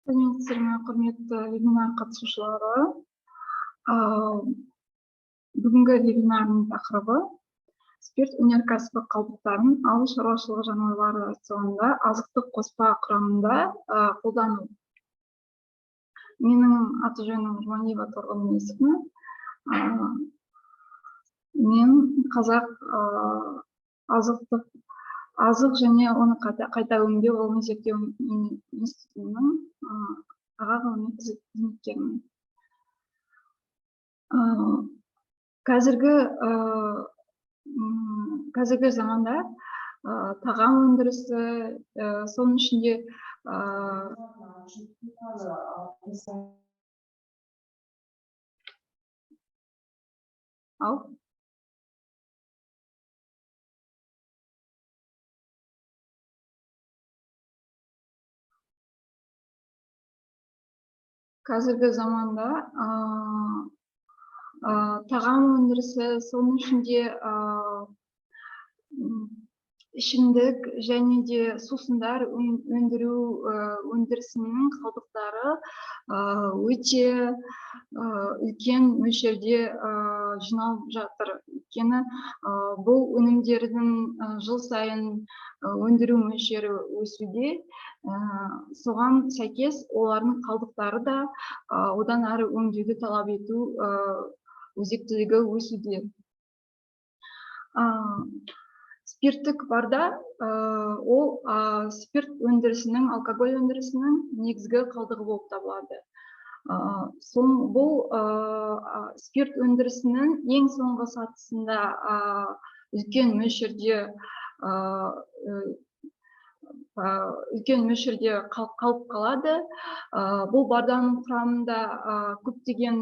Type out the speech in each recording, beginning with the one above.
Сәлеметсіздер ме, құрметті вебинар қатысушылары. Бүгінгі вебинардың тақырыбы спирт өнеркәсібі қалдықтарын ауыл шаруашылығы жануарлары рационында азықтық қоспа құрамында қолдану. Менің аты-жөнім Жұманева Торғын есімі. Мен қазақ азық және оны қайта өңдеу ғылыми зерттеу институтының аға ғылыми қызметкерімін. Қазіргі заманда тағам өндірісі, соның ішінде қазіргі заманда тағам өндірісі, соның ішінде ішімдік және де сусындар өндіру өндірісінің қалдықтары өте үлкен мөлшерде жиналып жатыр. Өйткені бұл өнімдердің жыл сайын өндіру мөлшері өсуде. Соған сәйкес олардың қалдықтары да одан әрі өңдеуді талап ету өзектілігі өсуде. Спирттік барда ол спирт өндірісінің, алкоголь өндірісінің негізгі қалдығы болып табылады. Бұл спирт өндірісінің ең соңғы сатысында үлкен мөлшерде қалып қалады. Бұл барданың құрамында көптеген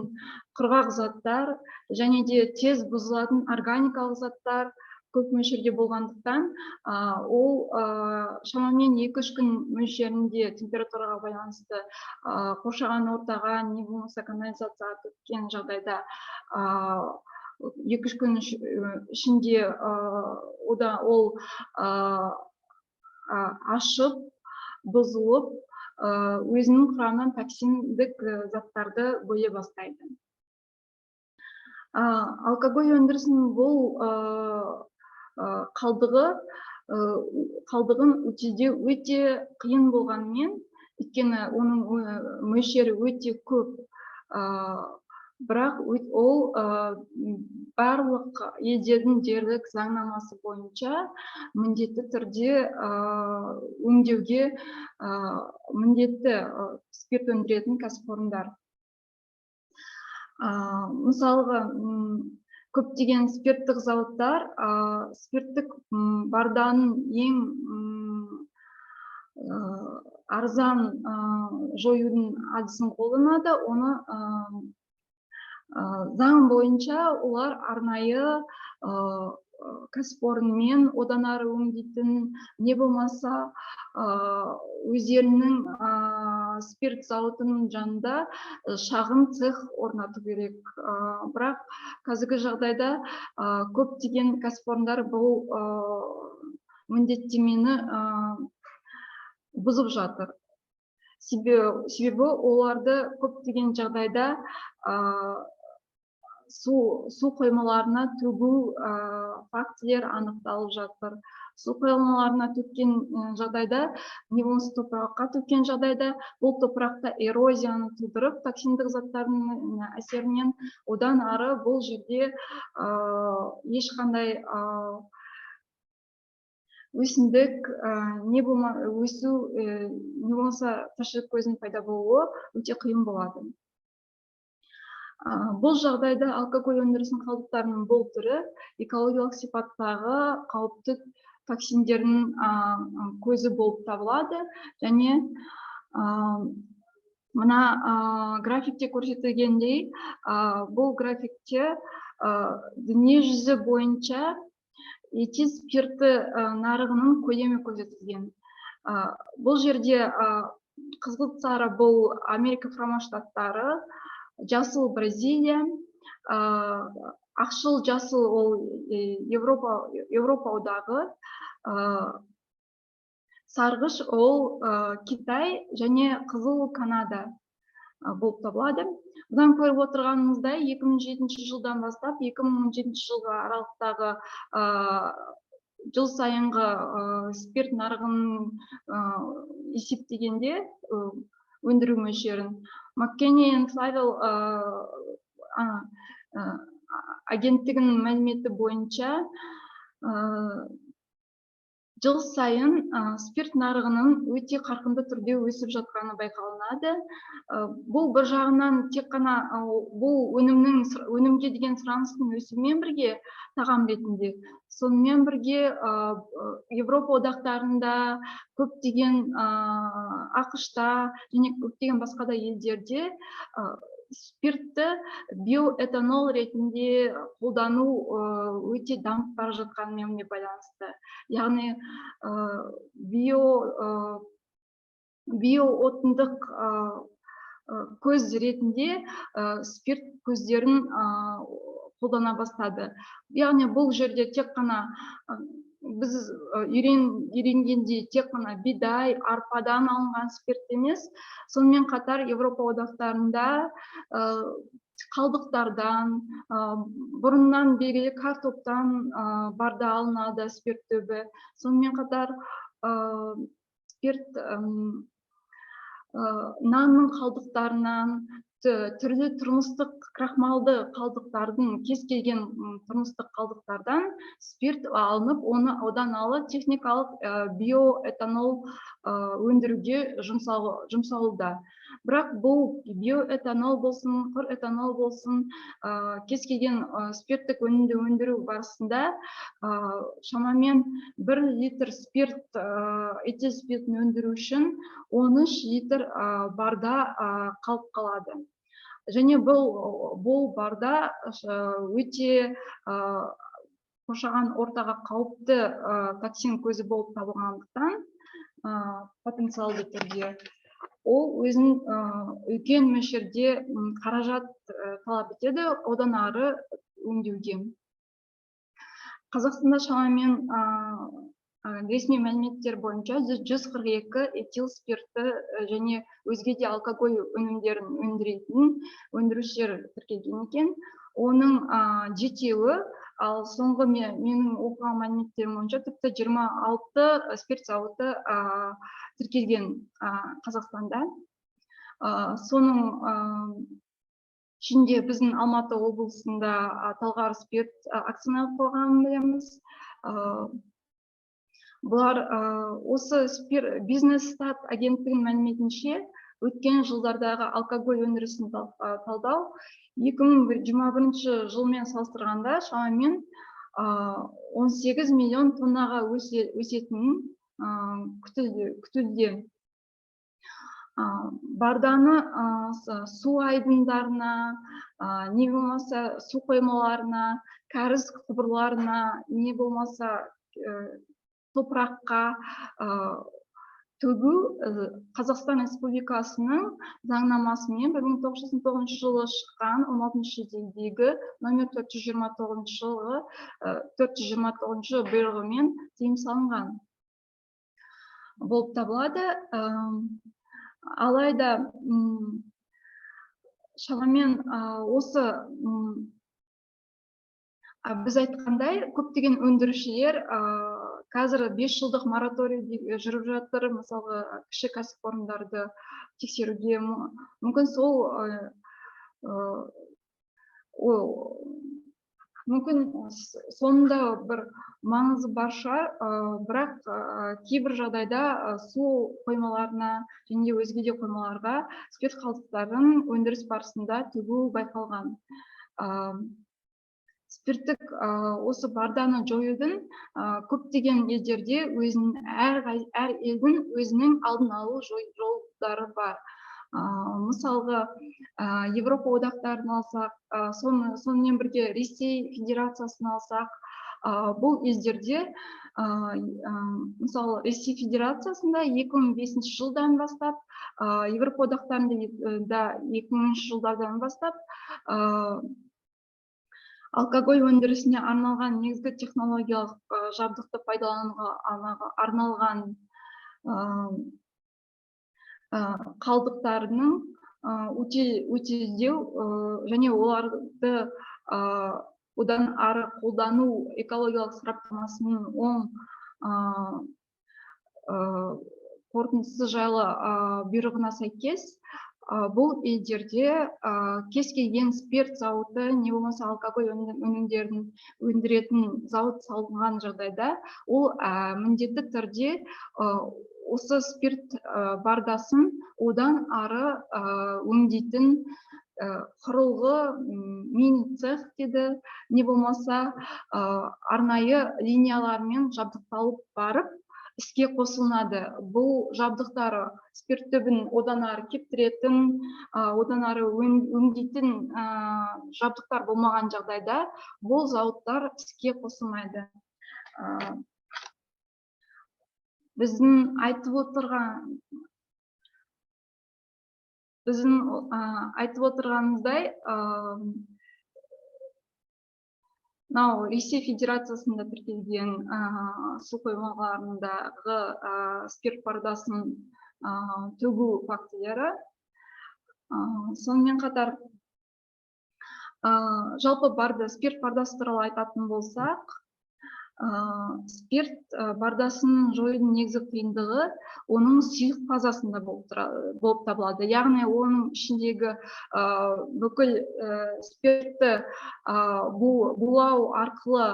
құрғақ заттар және де тез бұзылатын органикалық заттар көп мөлшерде болғандықтан, ол шамамен 2-3 күн мөлшерінде температураға байланысты қоршаған ортаға, не болмаса канализацияға кеткен жағдайда 2-3 күн ішінде ол ашып, бұзылып, өзінің құрамынан токсиндік заттарды бөле бастайды. Алкоголь өндірісінің бұл қалдығын өтеу өте қиын болғанымен, өйткені оның мөлшері өте көп, бірақ ол барлық елдердің дерлік заңнамасы бойынша міндетті түрде өңдеуге міндетті спирт өндіретін кәсіпорындар. Мысалға, көптеген спирттік зауыттар спирттік барданың ең арзан жоюдың әдісін қолданады. Оны заң бойынша олар арнайы кәсіпорынмен одан ары өңдейтін, не болмаса өздерінің спирт зауытының жанында шағын цех орнату керек. Бірақ қазіргі жағдайда көптеген кәсіпорындар бұл міндеттемені бұзып жатыр. Себебі оларды көптеген жағдайда су қоймаларына төгу фактілер анықталып жатыр. Су қоймаларына төккен жағдайда, не болмаса топыраққа төккен жағдайда, бұл топырақта эрозияны тудырып, токсиндік заттардың әсерінен одан ары бұл жерде ешқандай өсімдік, не болмаса тіршілік көзінің пайда болуы өте қиын болады. Бұл жағдайда алкоголь өндірісінің қалдықтарының бұл түрі экологиялық сипаттағы қауіпті токсиндердің көзі болып табылады. Және мына графикте көрсетілгендей, бұл графикте дүниежүзі бойынша этил спирті нарығының көлемі көрсетілген. Бұл жерде қызғылт сары бұл Америка құрама штаттары, жасыл Бразилия, ақшыл жасыл ол Европа одағы, сарғыш ол Китай және қызыл Канада болып табылады. Бұдан көріп отырғанымыздай 2007 жылдан бастап 2017 жылға аралықтағы жыл сайынғы спирт нарығын есептегенде өндіру мөлшерін McKinsey & Flavel агенттігінің мәліметі бойынша жыл сайын спирт нарығының өте қарқынды түрде өсіп жатқаны байқалынады. Бұл бір жағынан тек қана бұл өнімге деген сұраныстың өсуімен бірге тағам ретінде, сонымен бірге Европа одақтарында, көптеген ақш-та және көптеген басқа да елдерде спиртті биоэтанол ретінде қолдану өте дамып бара жатқанымен байланысты. Яғни биоотындық көз ретінде спирт көздерін қолдана бастады. Яғни бұл жерде тек қана біз үйренгендей тек қана бидай, арпадан алынған спирт емес, сонымен қатар Европа одақтарында қалдықтардан, бұрыннан белгілі картоптан барда алынады спирт түбі. Сонымен қатар спирт нанның қалдықтарынан, түрлі тұрмыстық крахмалды қалдықтардың, кез келген тұрмыстық қалдықтардан спирт алынып, оны одан алып техникалық биоэтанол өндіруге жұмсалуда. Бірақ бұл биоэтанол болсын, құр этанол болсын, кез келген спирттік өнімді өндіру барысында шамамен 1 литр спирт, этил спиртін өндіру үшін 13 литр барда қалып қалады. Және бұл барда өте қоршаған ортаға қауіпті токсин көзі болып табылғандықтан, потенциалды түрде ол өзін үлкен мөлшерде қаражат талап етеді, одан ары өңдеуге. Қазақстанда шамамен ресми мәліметтер бойынша 142 этил спирті және өзге де алкоголь өнімдерін өндіретін өндірушілер тіркелген екен. Оның 7-еуі, ал соңғы менің оқыған мәліметтерім бойынша тіпті 26 спирт зауыты тіркелген Қазақстанда. Соның ішінде біздің Алматы облысында Талғар спирт акционерлік қоғамын білеміз. Бұлар осы бизнес-стат агенттігінің мәліметінше өткен жылдардағы алкоголь өндірісін талдау 2021 жылмен салыстырғанда шамамен 18 миллион тоннаға өсетінін күтілуде. Барданы су айдындарына, не болмаса су қоймаларына, кәріз құбырларына, не болмаса топыраққа төгу Қазақстан Республикасының заңнамасымен 1999 жылы шыққан 16 шілдедегі номер 429 бұйрығымен тыйым салынған болып табылады. Алайда шамамен осы біз айтқандай көптеген өндірушілер қазір 5 жылдық мораторий жүріп жатыр, мысалға кіші кәсіпорындарды тексеруге. Мүмкін сонында бір маңызы бар шығар, бірақ кейбір жағдайда су қоймаларына және өзге де қоймаларға спирт қалдықтарын өндіріс барысында төгу байқалған. Спирттік осы барданы жоюдың көптеген елдерде әр елдің өзінің алдын алу жолдары бар. Мысалға, Европа одақтарын алсақ, сонымен бірге Ресей Федерациясын алсақ, бұл елдерде, мысалы, Ресей Федерациясында 2005 жылдан бастап, Европа одақтарында 2000 жылдардан бастап, алкоголь өндірісіне арналған негізгі технологиялық жабдықты пайдалануға арналған қалдықтарының утилдеу және оларды одан ары қолдану экологиялық сараптамасының оң қорытындысы жайлы бұйрығына сәйкес бұл елдерде кез келген спирт зауыты не болмаса алкоголь өнімдерін өндіретін зауыт салынған жағдайда ол міндетті түрде осы спирт бардасын одан ары өңдейтін құрылғы мини цех дейді, не болмаса арнайы линиялармен жабдықталып барып іске қосылынады. Бұл жабдықтары спирт түбін одан ары кептіретін, одан ары өңдейтін жабдықтар болмаған жағдайда бұл зауыттар іске қосылмайды. Біздің айтып отырғанымыздай, мынау Ресей Федерациясында тіркелген су қоймаларындағы спирт бардасын төгу фактілері. Сонымен қатар, жалпы спирт бардасы туралы айтатын болсақ, спирт бардасын жоюдың негізгі қиындығы оның сұйық фазасында болып табылады. Яғни оның ішіндегі бүкіл спиртті булау арқылы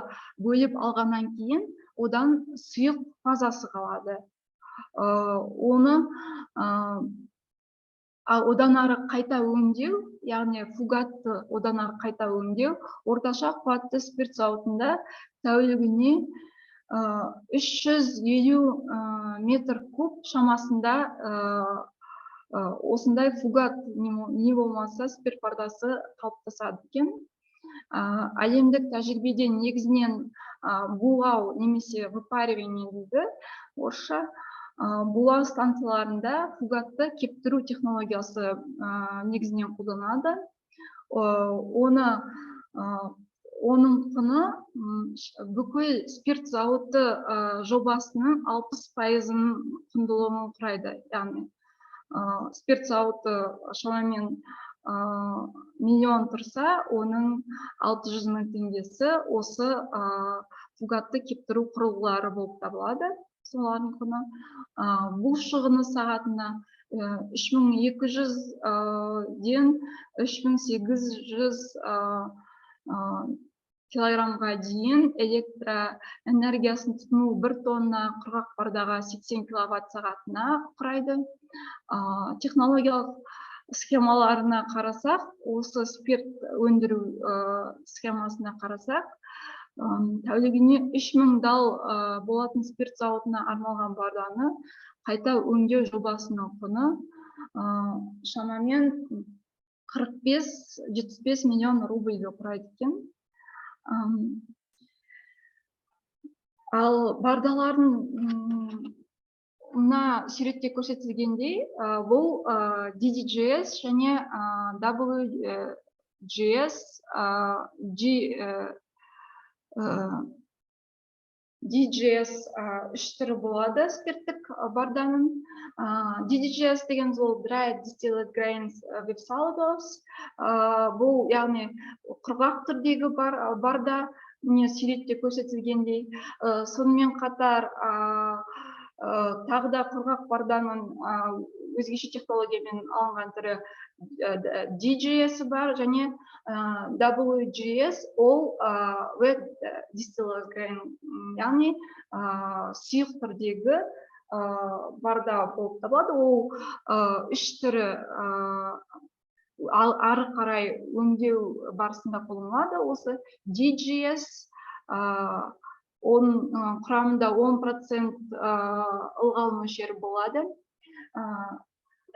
бөліп алғаннан кейін одан сұйық фазасы қалады. Оны одан ары қайта өңдеу, яғни фугатты одан ары қайта өңдеу, орташа қуатты спирт зауытында тәулігіне 350 метр куб шамасында осындай фугат не болмаса спирт бардасы қалыптасады екен. Әлемдік тәжірибеде негізінен булау немесе выпаривание дейді орысша. Булау станцияларында фугатты кептіру технологиясы негізінен қолданады. Оның құны бүкіл спирт зауыты жобасының 60%-ның құндылығын құрайды. Яғни спирт зауыты шамамен миллион тұрса, оның 600 мың теңгесі осы фугатты кептіру құрылғылары болып табылады. Солардың құны. Бұл шығыны сағатына 3200-ден 3800 килограммға дейін электроэнергиясын тұтыну 1 тонна құрғақ бардаға 80 киловатт сағатына құрайды. Технологиялық схемаларына қарасақ, осы спирт өндіру схемасына қарасақ, тәулігіне 3000 дал болатын спирт зауытына арналған барданы қайта өңдеу жобасының құны шамамен 45-75 миллион рубльді құрайды екен. Ал бардалардың мына суретте көрсетілгендей, бұл DDGS және WGS, DGS 3 түрі болады спирттік барданың. DDGS деген ол Dry Distilled Grains with Solidos. Бұл, яғни, құрғақ түрдегі барда, міне суретте көрсетілгендей. Сонымен қатар тағы да құрғақ барданың өзгеше технологиямен алынған түрі DGS бар және WGS ол Wet Distilled Grain, яғни сұйық түрдегі барда болып табылады. Ол 3 түрі ары қарай өңдеу барысында қолданылады. Осы DGS оның құрамында 10% ылғал мөлшері болады.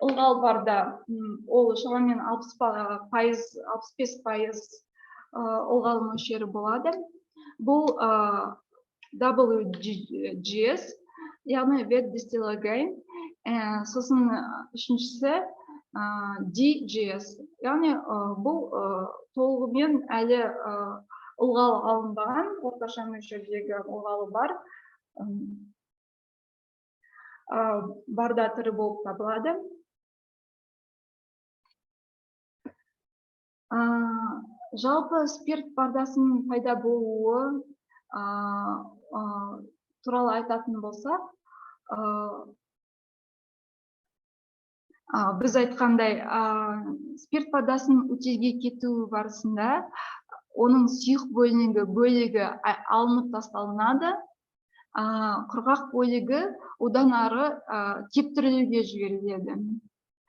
Ылғал барда ол шамамен 65% ылғал мөлшері болады. Бұл WGS, яғни Wet Distilled Grain. Сосын үшіншісі DGS, яғни бұл толығымен әлі ылғал алынбаған, орташа мөлшердегі ылғалы бар. барда түрі болып табылады. Жалпы спирт бардасының пайда болуы туралы айтатын болсақ, біз айтқандай, спирт бардасының өтеге кетуі барысында оның сұйық бөлігі алынып тасталынады, құрғақ бөлігі одан ары кептірілуге жіберіледі.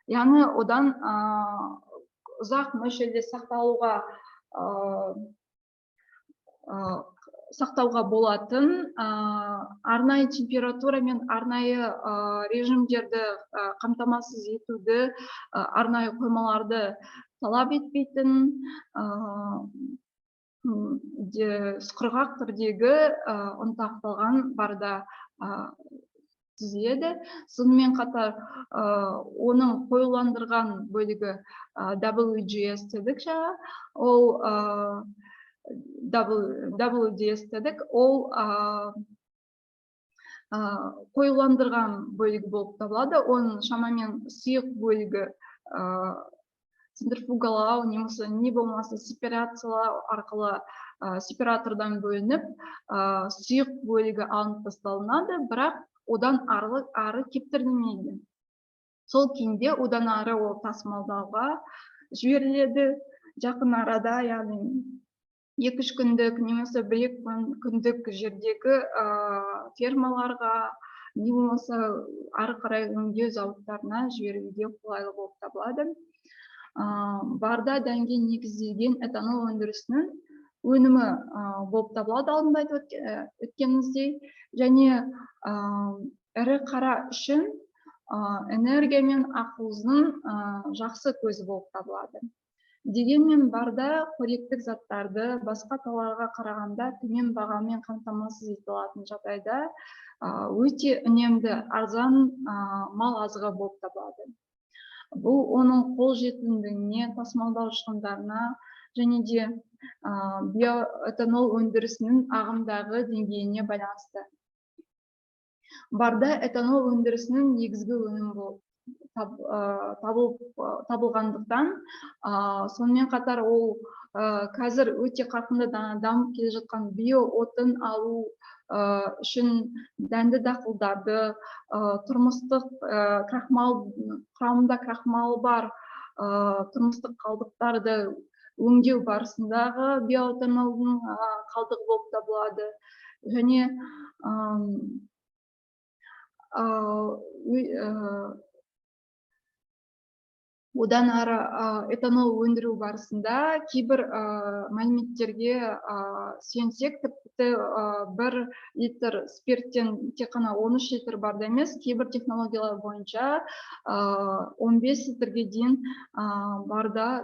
Яғни одан ұзақ мөлшерде сақтауға болатын арнайы температура мен арнайы режимдерді қамтамасыз етуді, арнайы қоймаларды талап етпейтін, құрғақ түрдегі ұнтақталған барда түзіледі. Сонымен қатар оның қоюландырған бөлігі WGS дедік жаңа, ол WDS дедік, ол қоюландырған бөлігі болып табылады. Оның шамамен сұйық бөлігі центрифугалау не болмаса сепарациялау арқылы сепаратордан бөлініп, сұйық бөлігі алынып тасталынады, бірақ одан ары кептірілмейді. Сол күйінде одан ары ол тасымалдауға жіберіледі жақын арада, яғни 2-3 күндік немесе 1 күндік жердегі фермаларға, не болмаса ары қарай өңдеу зауыттарына жіберуге қолайлы болып табылады. Барда дәнге негізделген этанол өндірісінің өнімі болып табылады, алдында айтып өткеніміздей, және ірі қара үшін энергия мен ақуыздың жақсы көзі болып табылады. Дегенмен барда қоректік заттарды басқа тауарға қарағанда төмен бағамен қамтамасыз етілетін жағдайда өте үнемді арзан мал азығы болып табылады. Бұл оның қолжетімділігіне, тасымалдау шығындарына және де биоэтанол өндірісінің ағымдағы деңгейіне байланысты. Барда этанол өндірісінің негізгі өнімі болып табылғандықтан, сонымен қатар ол қазір өте қарқынды дамып келе жатқан биоотын алу үшін дәнді дақылдарды, тұрмыстық крахмал, құрамында крахмалы бар тұрмыстық қалдықтарды өңдеу барысындағы биоэтанолдың қалдығы болып табылады. Және одан ары этанол өндіру барысында кейбір мәліметтерге сүйенсек, тіпті 1 литр спирттен тек қана 13 литр барда емес, кейбір технологиялар бойынша 15 литрге дейін барда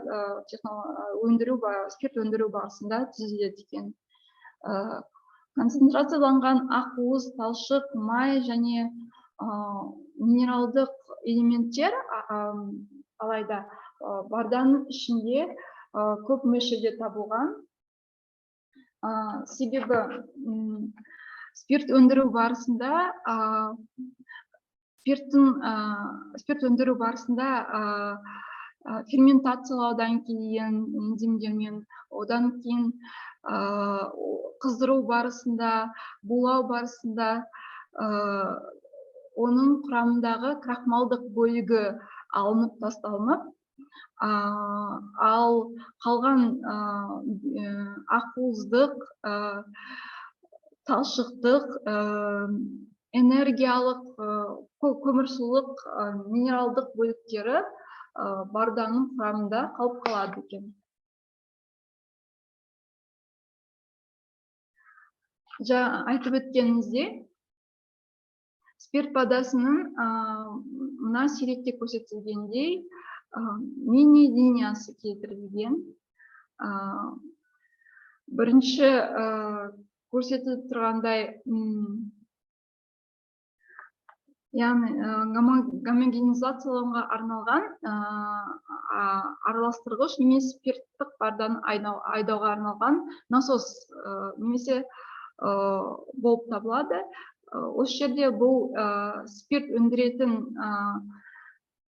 спирт өндіру барысында түзіледі екен. Концентрацияланған ақуыз, талшық, май және минералдық элементтер алайда барданың ішінде көп мөлшерде табылған. Себебі спирт өндіру барысында ферментациялаудан кейін энзимдермен, одан кейін қыздыру барысында, булау барысында оның құрамындағы крахмалдық бөлігі алынып тасталынып, ал қалған ақуыздық, талшықтық, энергиялық, көмірсулық, минералдық бөліктері барданың құрамында қалып қалады екен. Айтып өткенімізде, спирт бардасының мына суретте көрсетілгендей мини-линиясы келтірілген. Бірінші көрсетіліп тұрғандай, яғни гомогенизациялауға арналған араластырғыш немесе спирттік барданы айдауға арналған насос немесе болып табылады. Осы жерде бұл спирт өндіретін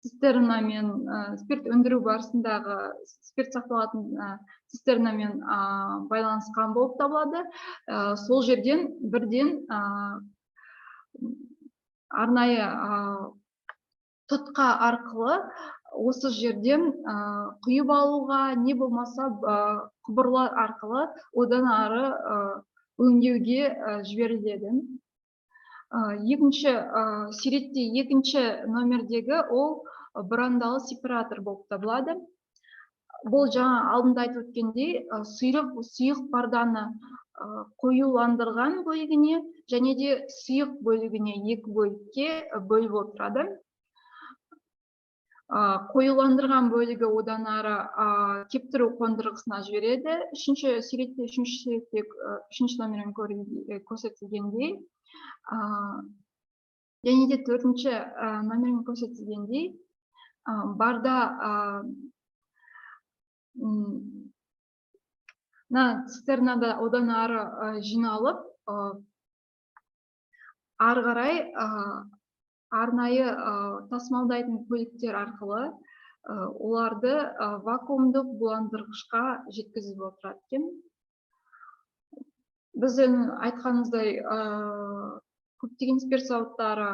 цистернамен, спирт өндіру барысындағы спирт сақталатын цистернамен байланысқан болып табылады. Сол жерден бірден арнайы тұтқа арқылы осы жерден құйып алуға, не болмаса құбырлар арқылы одан ары өңдеуге жіберіледі. Екінші суретте екінші номердегі ол бұрандалы сепаратор болып табылады. Бұл жаңа алдында айтып өткендей сұйық барданы қоюландырған бөлігіне және де сұйық бөлігіне екі бөлікке бөліп отырады. Қоюландырған бөлігі одан ары кептіру қондырғысына жібереді. Үшінші номермен көрсетілгендей, және де төртінші номермен көрсетілгендей, барда цистернада одан ары жиналып, ары қарай арнайы тасымалдайтын көліктер арқылы оларды вакуумдық буландырғышқа жеткізіп отырады екен. Біз айтқанымыздай көптеген спирт зауыттары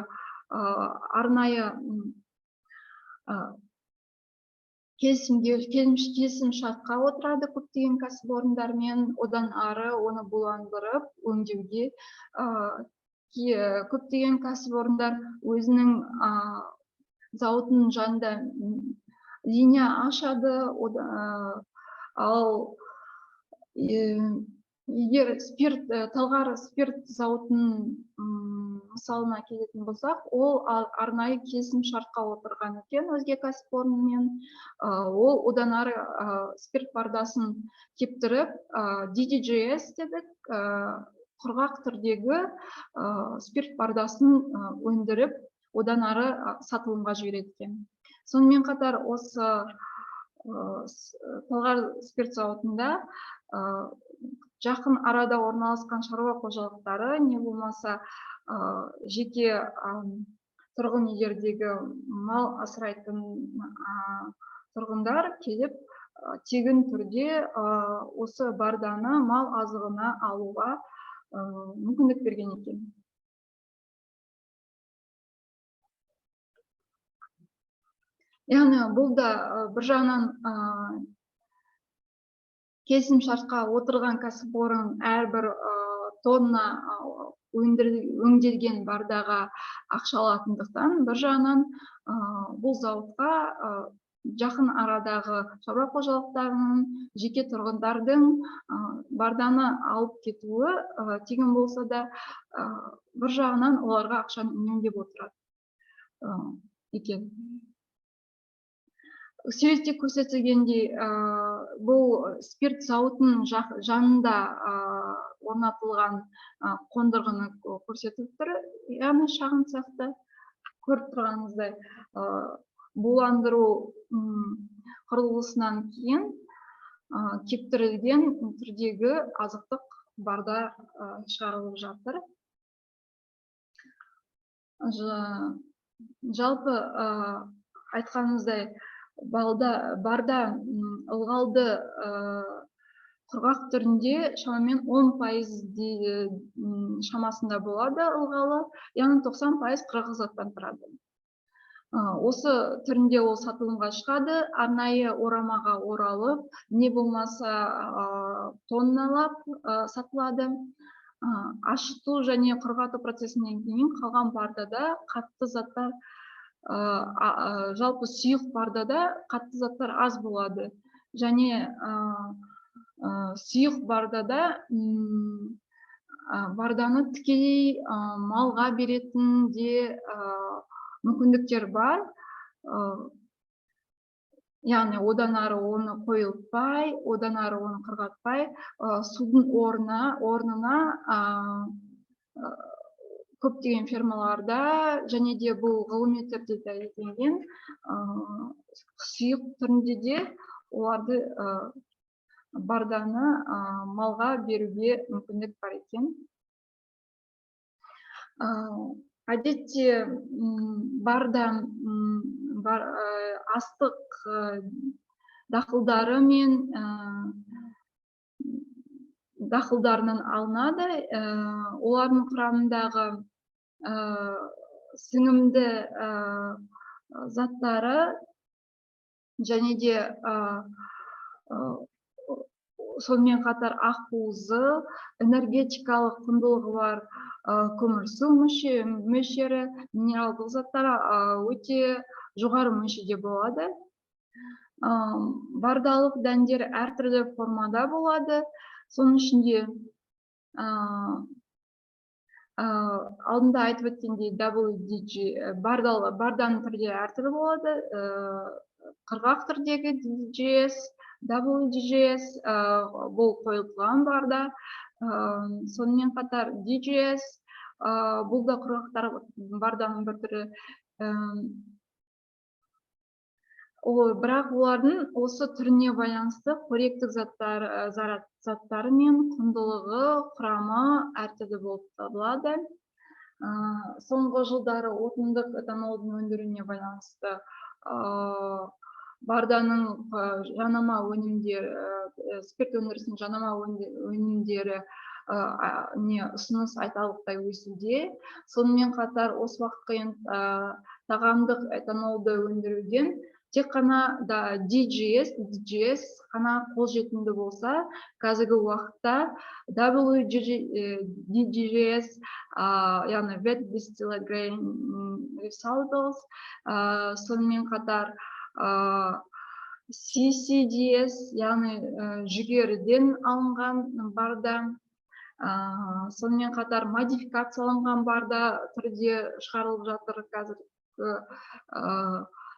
арнайы келісім шартқа отырады көптеген кәсіпорындармен, одан ары оны буландырып өңдеуге. Көптеген кәсіпорындар өзінің зауытының жанында линия ашады. Ал егер талғар спирт зауытының мысалына келетін болсақ, ол арнайы келісім шартқа отырған екен өзге кәсіпорынмен. Ол одан ары спирт бардасын кептіріп, DDGS дедік, құрғақ түрдегі спирт бардасын өндіріп, одан ары сатылымға жібереді екен. Сонымен қатар осы талғар спирт зауытында жақын арада орналасқан шаруа қожалықтары, не болмаса жеке тұрғын үйлердегі мал асырайтын тұрғындар келіп тегін түрде осы барданы мал азығына алуға мүмкіндік берген екен. Яғни бұл да бір жағынан келісім шартқа отырған кәсіпорын әрбір тонна өңделген бардаға ақша алатындықтан, бір жағынан бұл зауытқа жақын арадағы шаруа қожалықтарының, жеке тұрғындардың барданы алып кетуі тегін болса да, бір жағынан оларға ақшаны үнемдеп отырады екен. Суретте көрсетілгендей, бұл спирт зауытының жанында орнатылған қондырғыны көрсетіп тұр. Яғни шағын цехта көріп тұрғаныңыздай буландыру құрылғысынан кейін кептірілген түрдегі азықтық барда шығарылып жатыр. Жалпы айтқанымыздай, барда ылғалды құрғақ түрінде шамамен 10% шамасында болады ылғалы, яғни 90% қырғыз заттан тұрады. Осы түрінде ол сатылымға шығады, арнайы орамаға оралып, не болмаса тонналап сатылады. Ашыту және құрғату процесінен кейін қалған бардада қатты заттар, жалпы сұйық бардада қатты заттар аз болады. Және сұйық бардада барданы тікелей малға беретін де мүмкіндіктер бар. Яғни одан ары оны қойылтпай, одан ары оны қырғатпай, судың орнына көптеген фермаларда және де бұл ғылыми түрде дәлелденген сұйық түрінде де оларды барданы малға беруге мүмкіндік бар екен. Адетте барда астык дакылдары мен дакылдарынан алынады. Олардын курамындагы сіңімді заттары және де сонымен қатар ақуызы, энергетикалық құндылығы бар көмірсу мөлшері, минералдық заттар өте жоғары мөлшерде болады. Бардалық дәндер әртүрлі формада болады. Соның ішінде алдында айтып өткендей WDG барданың түрде әртүрлі болады. Қырғақ түрдегі DGS, WDGS бұл қойылған барда. Сонымен қатар DGS бұл да құрғақтар барданың бір түрі. Бірақ олардың осы түріне байланысты қоректік заттары мен құндылығы құрамы әртүрлі болып табылады. Соңғы жылдары отындық этанолдың өндіруіне байланысты барданың жанама өнімдері, спирт өндірісінің жанама өнімдері ұсыныс айтарлықтай өсуде. Сонымен қатар осы уақытқа тағамдық этанолды өндіруден тек қана DGS қана қолжетімді болса, қазіргі уақытта WDGS, яғни Wet Distilled Grain Recitals, сонымен қатар CCDS, яғни жүгеріден алынған барда, сонымен қатар модификацияланған барда түрде шығарылып жатыр қазіргі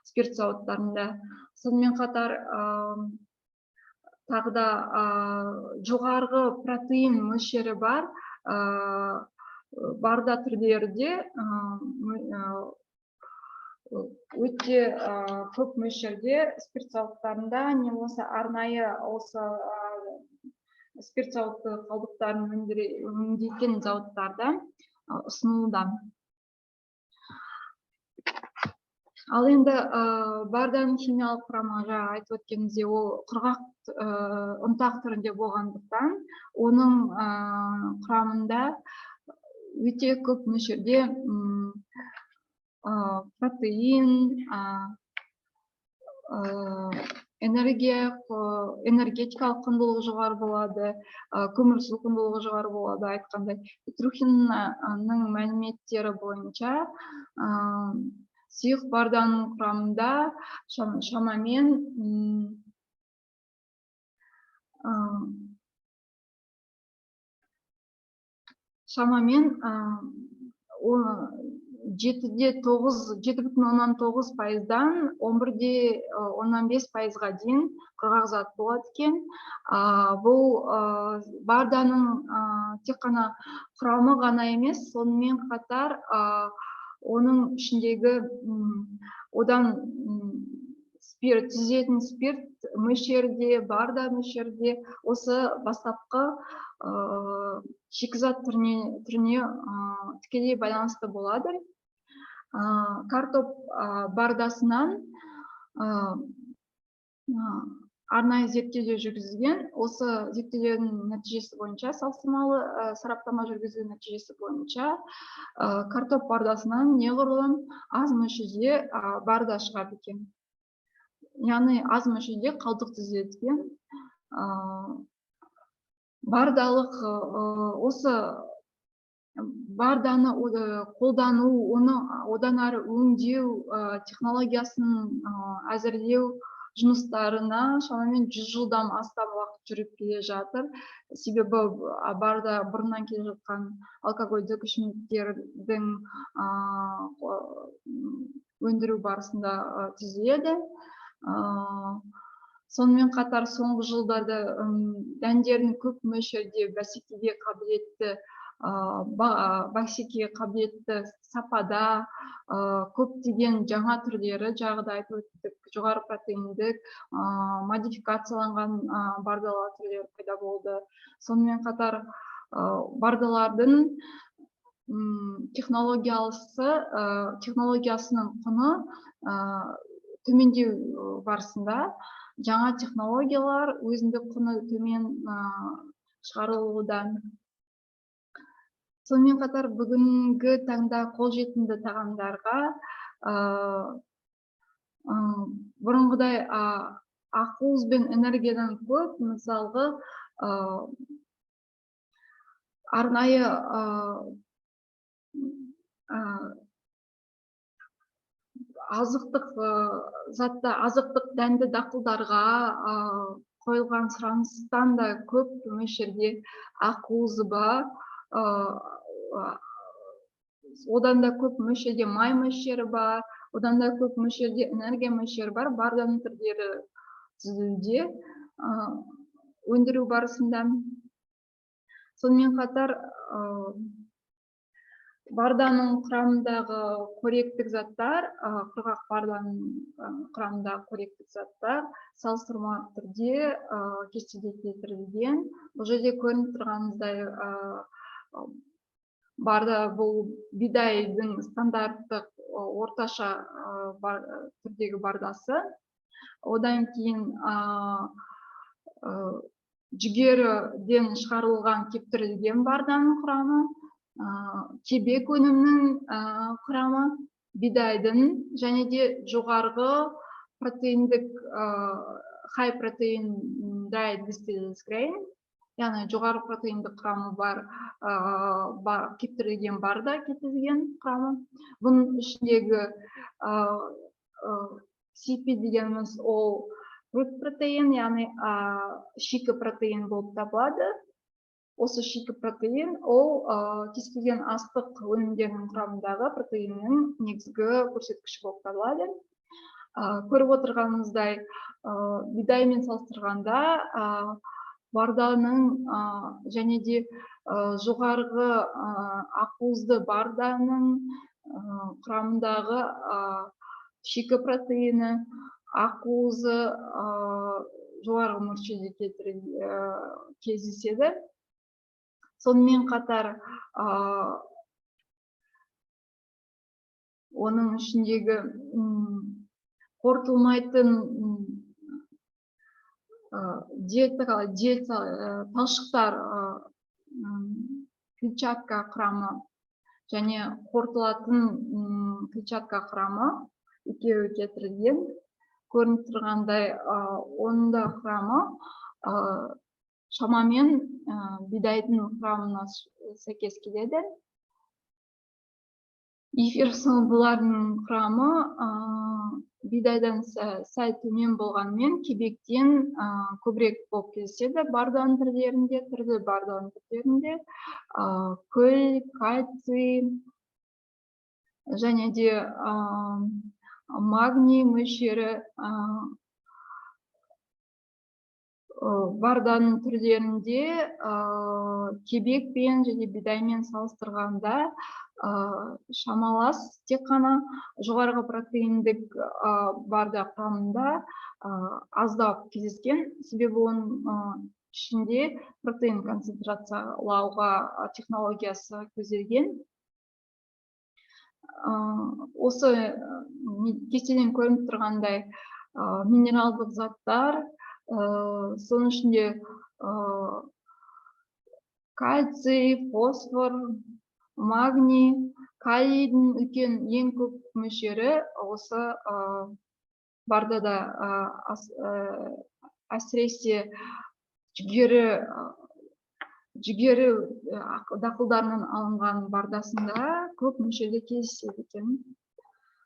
спирт зауыттарында. Сонымен қатар тағы да жоғарғы протеин мөлшері бар барда түрлерде өте көп мөлшерде спирт зауыттарында, не болса арнайы осы спирт зауыты қалдықтарын өңдейтін зауыттарда ұсынылуда. Ал енді барданың химиялық құрамы айтып өткенімізде ол құрғақ ұнтақ түрінде болғандықтан, оның құрамында өте көп мөлшерде протеин, энергетикалық құндылығы жоғары болады, көмірсу құндылығы жоғары болады. Айтқандай, Петрухиннің мәліметтері бойынша сұйық барданың құрамында шамамен 7,9%-дан 11,5%-ға дейін құрғақ зат болады екен. Бұл барданың тек қана құрамы ғана емес, сонымен қатар оның ішіндегі одан түзетін спирт мөлшерде, барда мөлшерде осы бастапқы шикізат түріне тікелей байланысты болады. Картоп бардасынан арнайы зерттеулер жүргізілген. Осы зерттеулердің нәтижесі бойынша, салыстырмалы сараптама жүргізу нәтижесі бойынша, картоп бардасынан неғұрлым аз мөлшерде барда шығады екен. Яғни аз мөлшерде қалдық түзеткен. Бардалық осы барданы қолдану, оны одан ары өңдеу технологиясын әзірлеу жұмыстарына шамамен 100 жылдан астам уақыт жүріп келе жатыр. Себебі барда бұрыннан келе жатқан алкогольдік ішімдіктердің өндіру барысында түзіледі. Сонымен қатар соңғы жылдарда дәндердің көп мөлшерде бәсекеге қабілетті сапада көптеген жаңа түрлері, жағда айтып өттік, жоғары протеиндік, модификацияланған бардалар түрлері пайда болды. Сонымен қатар бардалардың технологиясының құны төмендеу барысында жаңа технологиялар өзіндік құны төмен шығарылуда. Сонымен қатар бүгінгі таңда қолжетімді тағамдарға бұрынғыдай ақуыз бен энергиядан көп, мысалғы арнайы азықтық дәнді дақылдарға қойылған сұраныстан да көп мөлшерде ақуызы бар, одан да көп мөлшерде май мөлшері бар, одан да көп мөлшерде энергия мөлшері бар. Барданың түрлері түзілуде өндіру барысында. Сонымен қатар барданың құрамындағы қоректік заттар, құрғақ барданың құрамындағы қоректік заттар салыстырмалы түрде кестеде келтірілген. Бұл жерде көрініп тұрғаныңыздай барда бұл бидайдың стандарттық орташа түрдегі бардасы. Одан кейін жүгеріден шығарылған кептірілген барданың құрамы, кебек өнімнің құрамы, бидайдың және де жоғарғы протеиндік high protein dried distilled grain, яғни жоғары протеиндік құрамы бар кептірілген барда кетілген құрамы. Бұның ішіндегі CP дегеніміз ол fruit протеин, яғни шикі протеин болып табылады. Осы шикі протеин ол кез келген астық өнімдерінің құрамындағы протеиннің негізгі көрсеткіші болып табылады. Көріп отырғанымыздай, бидаймен салыстырғанда барданың және де жоғарғы ақуызды барданың құрамындағы шикі протеині, ақуызы жоғарғы мөлшерде кездеседі. Сонымен қатар оның ішіндегі қорытылмайтын талшықтар, клетчатка құрамы және қорытылатын клетчатка құрамы екеуі келтірілген. Көрініп тұрғандай, оның да құрамы шамамен бидайдың құрамына сәйкес келеді. Эфир сыныбыларының құрамы бидайдан сәл төмен болғанымен кебектен көбірек болып кездеседі. Барданың түрлерінде, түрлі барданың түрлерінде күл, кальций және де магний мөлшері барданың түрлерінде кебекпен және бидаймен салыстырғанда шамалас, тек қана жоғарғы протеиндік барда құрамында аздап кездескен. Себебі оның ішінде протеин концентрациялауға технологиясы көзделген. Осы кестеден көрініп тұрғандай минералдық заттар, соның ішінде кальций, фосфор, магний, калийдің үлкен ең көп мөлшері осы бардада, әсіресе жүгері дақылдарынан алынған бардасында көп мөлшерде кездеседі екен.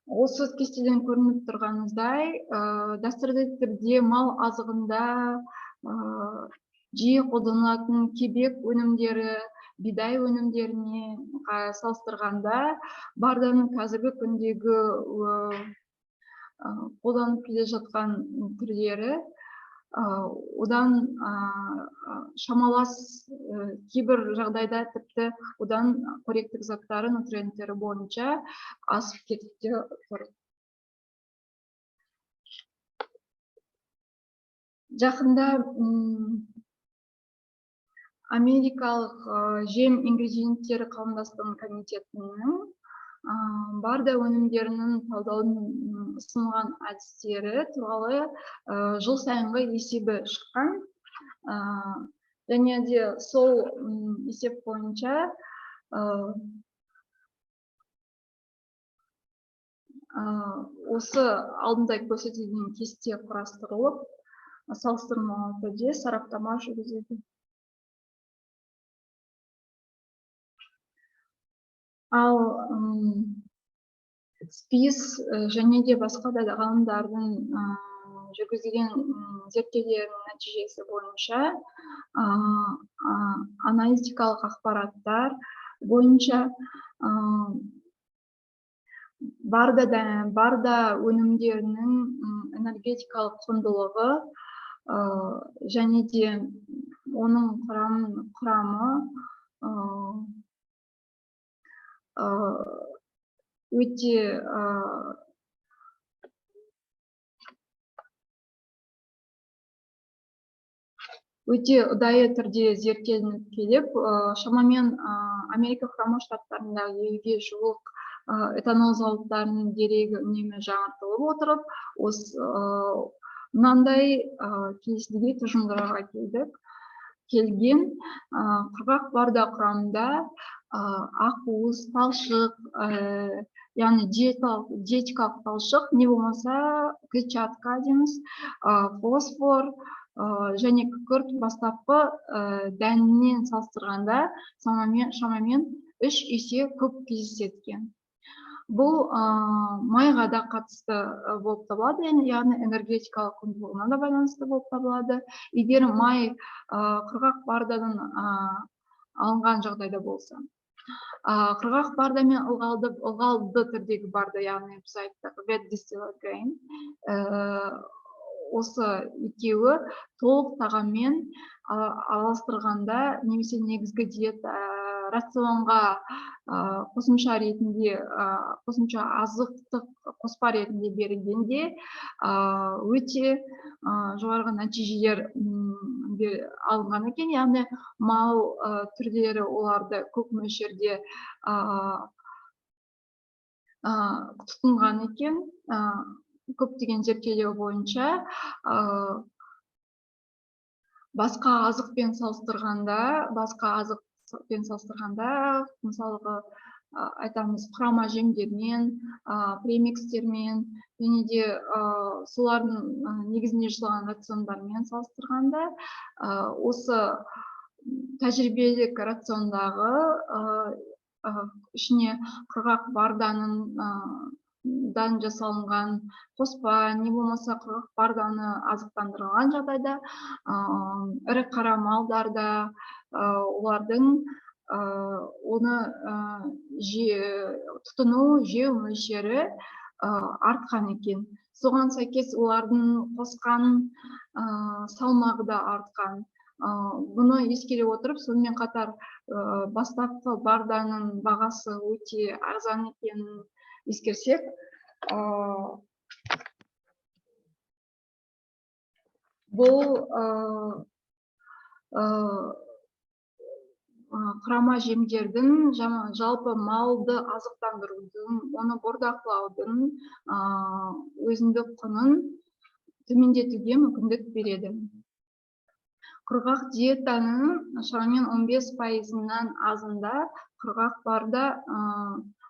Осы кестеден көрініп тұрғаныңыздай, дәстүрлі түрде мал азығында жиі қолданылатын кебек өнімдері, бидай өнімдеріне салыстырғанда барданың қазіргі күндегі қолданып келе жатқан түрлері одан шамалас, кейбір жағдайда тіпті одан қоректік заттары, нутриенттері бойынша асып кетіп тұр. Жақында Америкалық жем ингредиенттері қауымдастығының комитетінің барда өнімдерінің талдаудың ұсынған әдістері туралы жыл сайынғы есебі шыққан. Және де сол есеп бойынша осы алдында көрсетілген кесте құрастырылып, салыстырмалы түрде сараптама жүргізілді. Ал спис және де басқа да ғалымдардың жүргізген зерттеулерінің нәтижесі бойынша аналитикалық ақпараттар бойынша барда өнімдерінің энергетикалық құндылығы және де оның құрамы өте ұдайы түрде зерттелініп келіп, шамамен Америка Құрама Штаттарындағы 50-ге жуық этанол зауыттарының дерегі үнемі жаңартылып отырып, мынандай келесідей тұжырымдарға келген. Құрғақ барда құрамында ақуыз, талшық, яғни диетикалық талшық, не болмаса клетчатка дейміз, фосфор және күкірт бастапқы дәнінен салыстырғанда шамамен 3 есе көп кездеседі. Бұл майға да қатысты болып табылады, яғни энергетикалық құндылығына да байланысты болып табылады. Егер май құрғақ бардадан алынған жағдайда болса. Құрғақ барда мен ылғалды түрдегі барда, яғни біз айттық wet distilled grain, осы екеуі толық тағаммен араластырғанда немесе негізгі диета рационға қосымша азықтық қоспа ретінде берілгенде өте жоғарғы нәтижелер алынған екен. Яғни мал түрлері оларды көп мөлшерде тұтынған екен. Көптеген зерттеулер бойынша басқа азықпен салыстырғанда, мысалға айтамыз құрама жемдермен, премикстермен, және де солардың негізінде жасалған рациондармен салыстырғанда, осы тәжірибелік рациондағы ішіне құрғақ бардан жасалынған қоспа, не болмаса құрғақ барданы азықтандырылған жағдайда ірі қара малдарда олардың оны тұтыну, жеу мөлшері артқан екен. Соған сәйкес олардың қосқан салмағы да артқан. Бұны ескере отырып, сонымен қатар бастапқы барданың бағасы өте арзан екенін ескерсек, бұл құрама жемдердің жалпы малды азықтандырудың, оны бордақылаудың өзіндік құнын төмендетуге мүмкіндік береді. Құрғақ диетаның шамамен 15%-нан азында құрғақ барда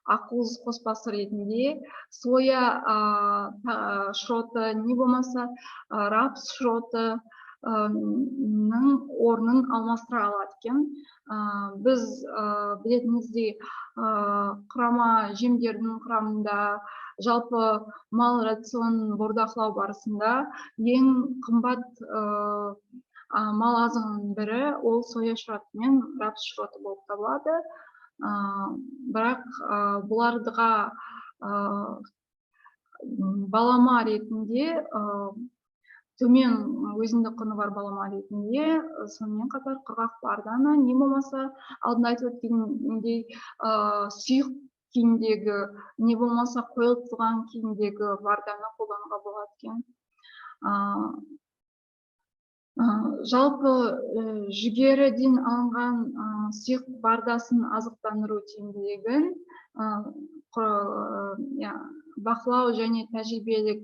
ақуыз қоспасы ретінде соя шроты, не болмаса рапс шроты орнын алмастыра алады екен. Біз білетініміздей құрама жемдердің құрамында жалпы мал рационын бордақылау барысында ең қымбат мал азығының бірі ол соя шроты мен рапс шроты болып табылады. Бірақ бұлардыға балама ретінде төмен өзіндік құны бар балама ретінде, сонымен қатар құрғақ барданы, не болмаса алдында айтып өткенімдей сұйық күйіндегі, не болмаса қойылтылған күйіндегі барданы қолдануға болады екен. Жалпы жүгеріден алынған сұйық бардасын азықтандыру тиімділігін бақылау және тәжірибелік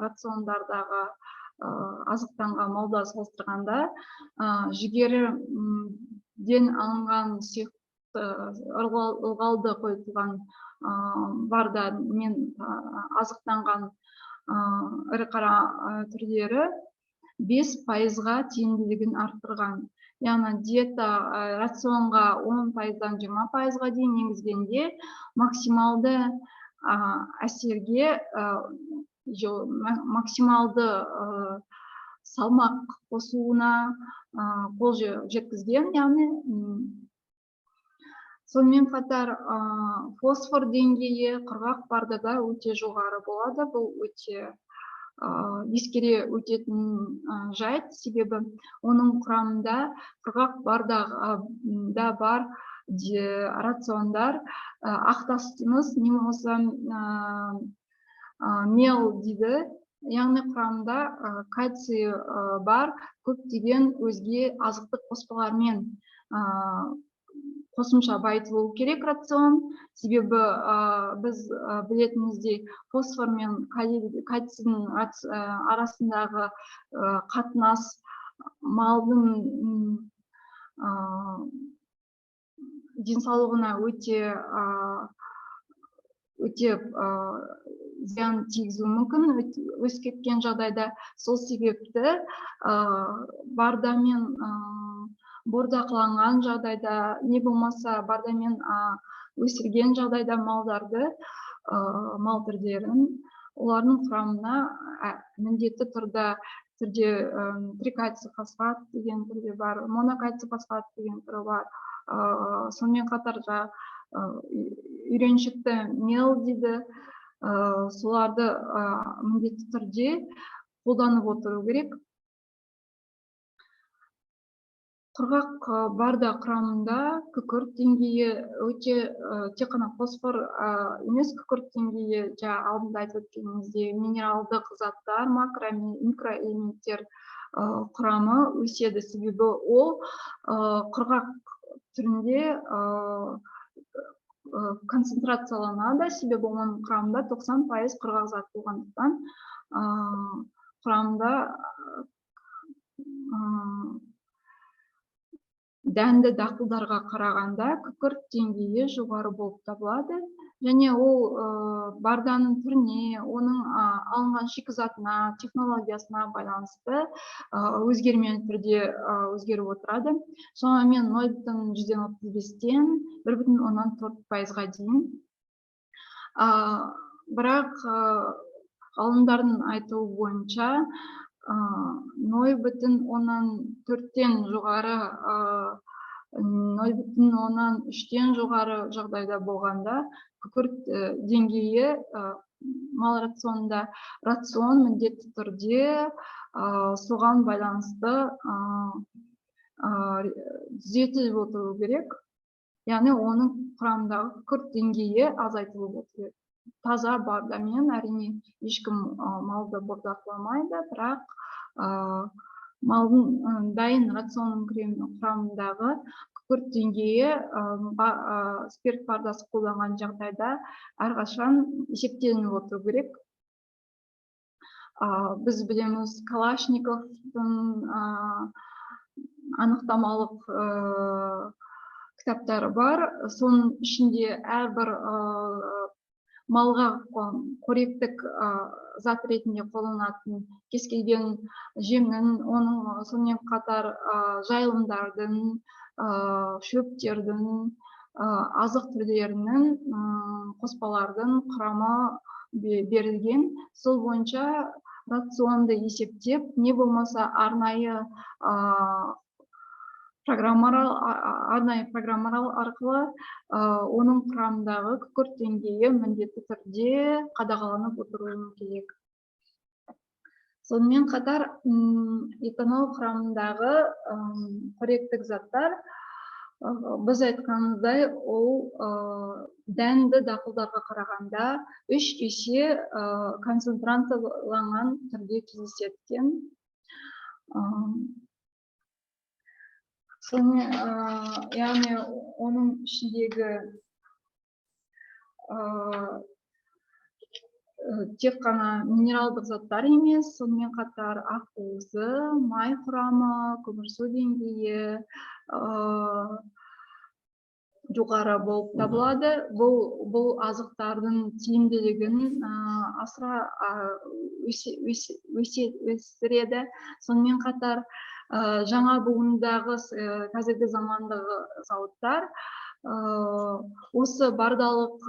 рациондардағы азықтанған малда салыстырғанда жүгеріден алынған сұйық ылғалды қойылған бардамен азықтанған ірі қара түрлері 5%-ға тиімділігін арттырған. Яғни диета рационға 10%-дан 20%-ға дейін енгізгенде максималды әсерге максималды салмақ қосуына қол жеткізген. Яғни сонымен қатар фосфор деңгейі құрғақ бардада өте жоғары болады. Бұл өте ескере өтетін жайт, себебі оның құрамында құрғақ барда бар рациондар ақтастымыз немесе мел дейді. Яғни құрамында кальций бар көптеген өзге азықтық қоспалармен қосымша байытылуы керек рацион. Себебі біз білетініміздей фосфор мен кальцийдің арасындағы қатынас малдың денсаулығына өте зиян тигізуі мүмкін өсіп кеткен жағдайда. Сол себепті бардамен бордақыланған жағдайда, не болмаса бардамен өсірген жағдайда малдарды, мал түрлерін, олардың құрамына міндетті түрде трикальций фосфат деген түрде бар, монокальций фосфат деген түрі бар. Сонымен қатар үйреншікті мел дейді, соларды міндетті түрде қолданып отыру керек. Құрғақ барда құрамында күкірт деңгейі өте тек қана фосфор емес, күкірт деңгейі алдында айтып өткеніміздей минералдық заттар, макро, микроэлементтер құрамы өседі. Себебі ол құрғақ түрінде концентрацияланады. Себебі оның құрамында 90% құрғақ зат болғандықтан құрамында дәнді дақылдарға қарағанда күкірт деңгейі жоғары болып табылады. Және ол барданың түріне, оның алынған шикізатына, технологиясына байланысты өзгермелі түрде өзгеріп отырады. Шамамен 0,135-тен 1,4%-ға дейін. Бірақ ғалымдардың айтуы бойынша 0,4-тен жоғары, 0,3-тен жоғары жағдайда болғанда күкірт деңгейі мал рационында рацион міндетті түрде соған байланысты түзетіліп отыру керек. Яғни оның құрамындағы күкірт деңгейі азайтылып отыру керек. Таза бардамен әрине ешкім малды бордақыламайды, бірақ малдың дайын рационның құрамындағы күкірт деңгейі спирт бардасы қолданған жағдайда әрқашан есептелініп отыру керек. Біз білеміз, Калашниковтың анықтамалық кітаптары бар. Соның ішінде әрбір малға қоректік зат ретінде қолданатын кез келген жемнің, оның сонымен қатар жайылымдардың, шөптердің, азық түрлерінің, қоспалардың құрамы берілген. Сол бойынша рационды есептеп, не болмаса арнайы программалар арқылы оның құрамындағы күкірт деңгейі міндетті түрде қадағаланып отыруы керек. Сонымен қатар этанол құрамындағы қоректік заттар, біз айтқанымыздай, ол дәнді дақылдарға қарағанда 3 есе концентрацияланған түрде кездеседі. яғни оның ішіндегі тек қана минералдық заттар емес, сонымен қатар ақуызы, май құрамы, көмірсу деңгейі жоғары болып табылады. Бұл азықтардың тиімділігін асыра өсіреді. Сонымен қатар жаңа буындағы қазіргі замандағы зауыттар осы бардалық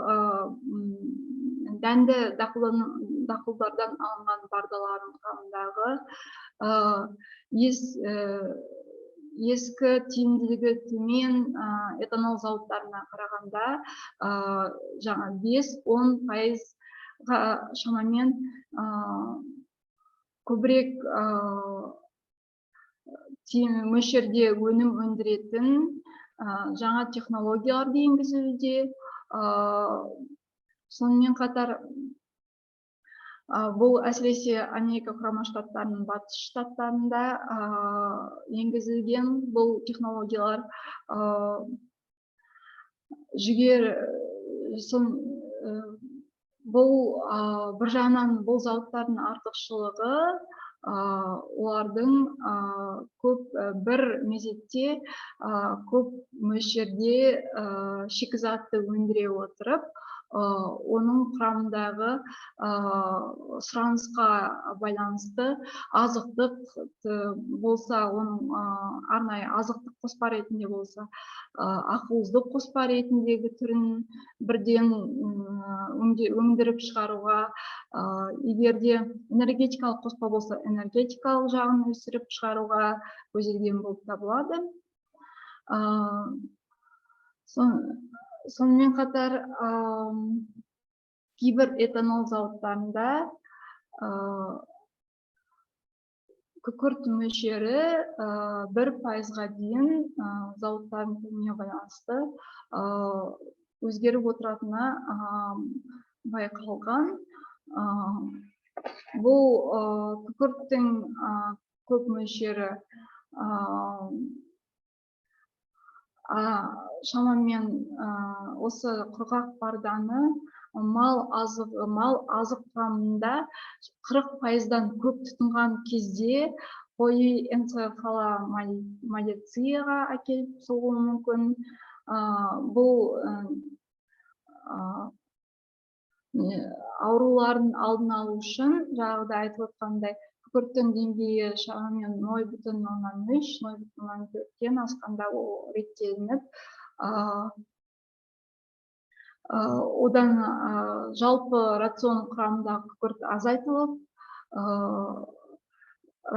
дәнді дақылдардан алынған бардалардың құрамындағы ескі тиімділігі төмен этанол зауыттарына қарағанда жаңа 5-10% шамамен көбірек мөлшерде өнім өндіретін жаңа технологияларды енгізуде. Сонымен қатар бұл әсіресе Америка Құрама Штаттарының батыс штаттарында енгізілген бұл технологиялар бұл бір жағынан бұл зауыттардың артықшылығы олардың көп бір мезетте көп мөлшерде шикізатты өндіре отырып, оның құрамындағы сұранысқа байланысты азықтық болса, оның арнайы азықтық қоспа ретінде болса, ақуыздық қоспа ретіндегі түрін бірден өндіріп шығаруға, егерде энергетикалық қоспа болса, энергетикалық жағын өсіріп шығаруға көзделген болып табылады. Сонымен қатар кейбір этанол зауыттарында күкірт мөлшері 1%-ға дейін зауыттардың түріне байланысты өзгеріп отыратыны байқалған. Бұл күкірттің көп мөлшері шамамен осы құрғақ барданы мал азық құрамында 40%-дан көп тұтынған кезде полиэнцефаломалицияға әкеліп соғуы мүмкін. Бұл аурулардың алдын алу үшін жаңағыда айтып отқандай күкірттің деңгейі шамамен 0,3-0,4-тен асқанда ол реттелініп, одан жалпы рацион құрамындағы күкірт азайтылып,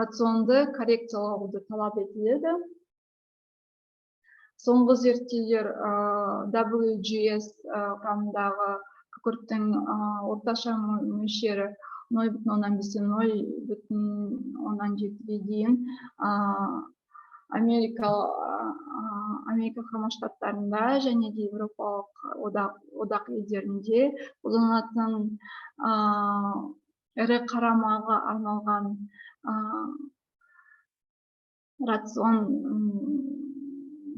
рационды коррекциялауды талап етіледі. Соңғы зерттеулер WGS құрамындағы күкірттің орташа мөлшері 0,5-0,7-ге дейін Америка Құрама Штаттарында және де Еуропалық одақ елдерінде қолданылатын ірі қара малға арналған рацион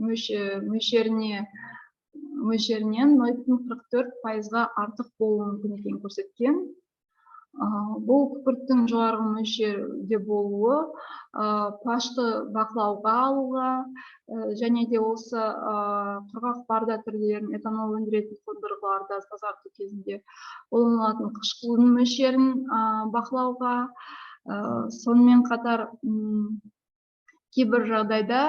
мөлшерінен 0,44%-ға артық болуы мүмкін екенін көрсеткен. Бұл күкірттің жоғарғы мөлшерде болуы пашты бақылауға алуға және де осы құрғақ барда түрлерін этанол өндіретін қондырғыларда тазарту кезінде қолданылатын қышқылдың мөлшерін бақылауға, сонымен қатар кейбір жағдайда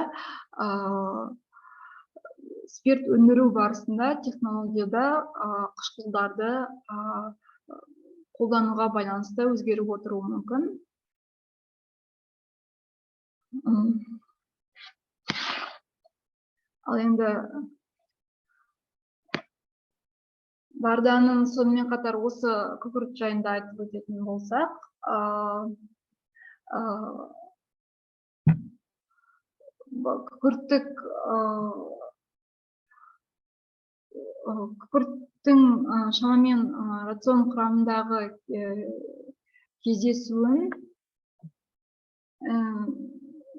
спирт өндіру барысында технологияда қышқылдарды қолдануға байланысты өзгеріп отыруы мүмкін. Ал енді барданың сонымен қатар осы күкірт жайында айтып өтетін болсақ, күкірттің шамамен рацион құрамындағы кездесуін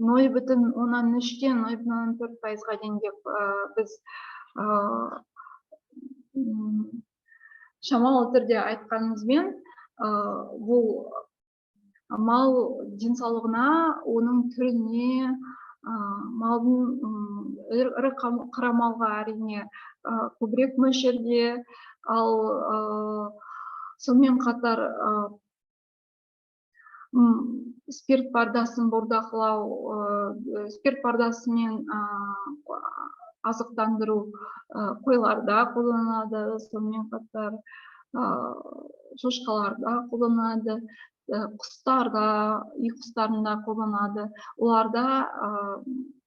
%0,3-тен %0,4-га дейін деп біз шамалы түрде айтқанымызбен, бұл мал денсаулығына, оның түріне, малдың ірі қара малға әрине көбірек мөлшерде, ал сонымен қатар спирт пардасын бордақылау, спирт пардасымен азықтандыру қойларда қолданылады, сонымен қатар шошқаларда қолданылады, құстарда, үй құстарында қолданылады. Оларда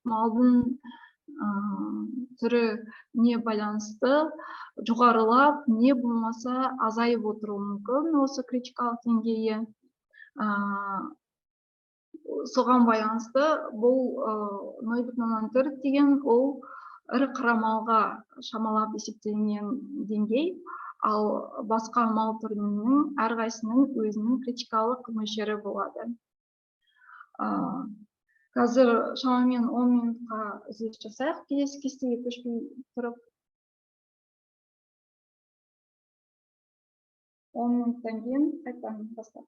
малдың түріне байланысты жоғарылап, не болмаса азайып отыруы мүмкін осы критикалық деңгейі. Соған байланысты бұл 0,4 деген ол ірі қара малға шамалап есептелген деңгей, ал басқа мал түрінің әрқайсының өзінің критикалық мөлшері болады. Қазір шамамен 10 минутқа үзіліс жасайық, келесі кестеге көшпей тұрып. 10 минуттан кейін қайтадан бастап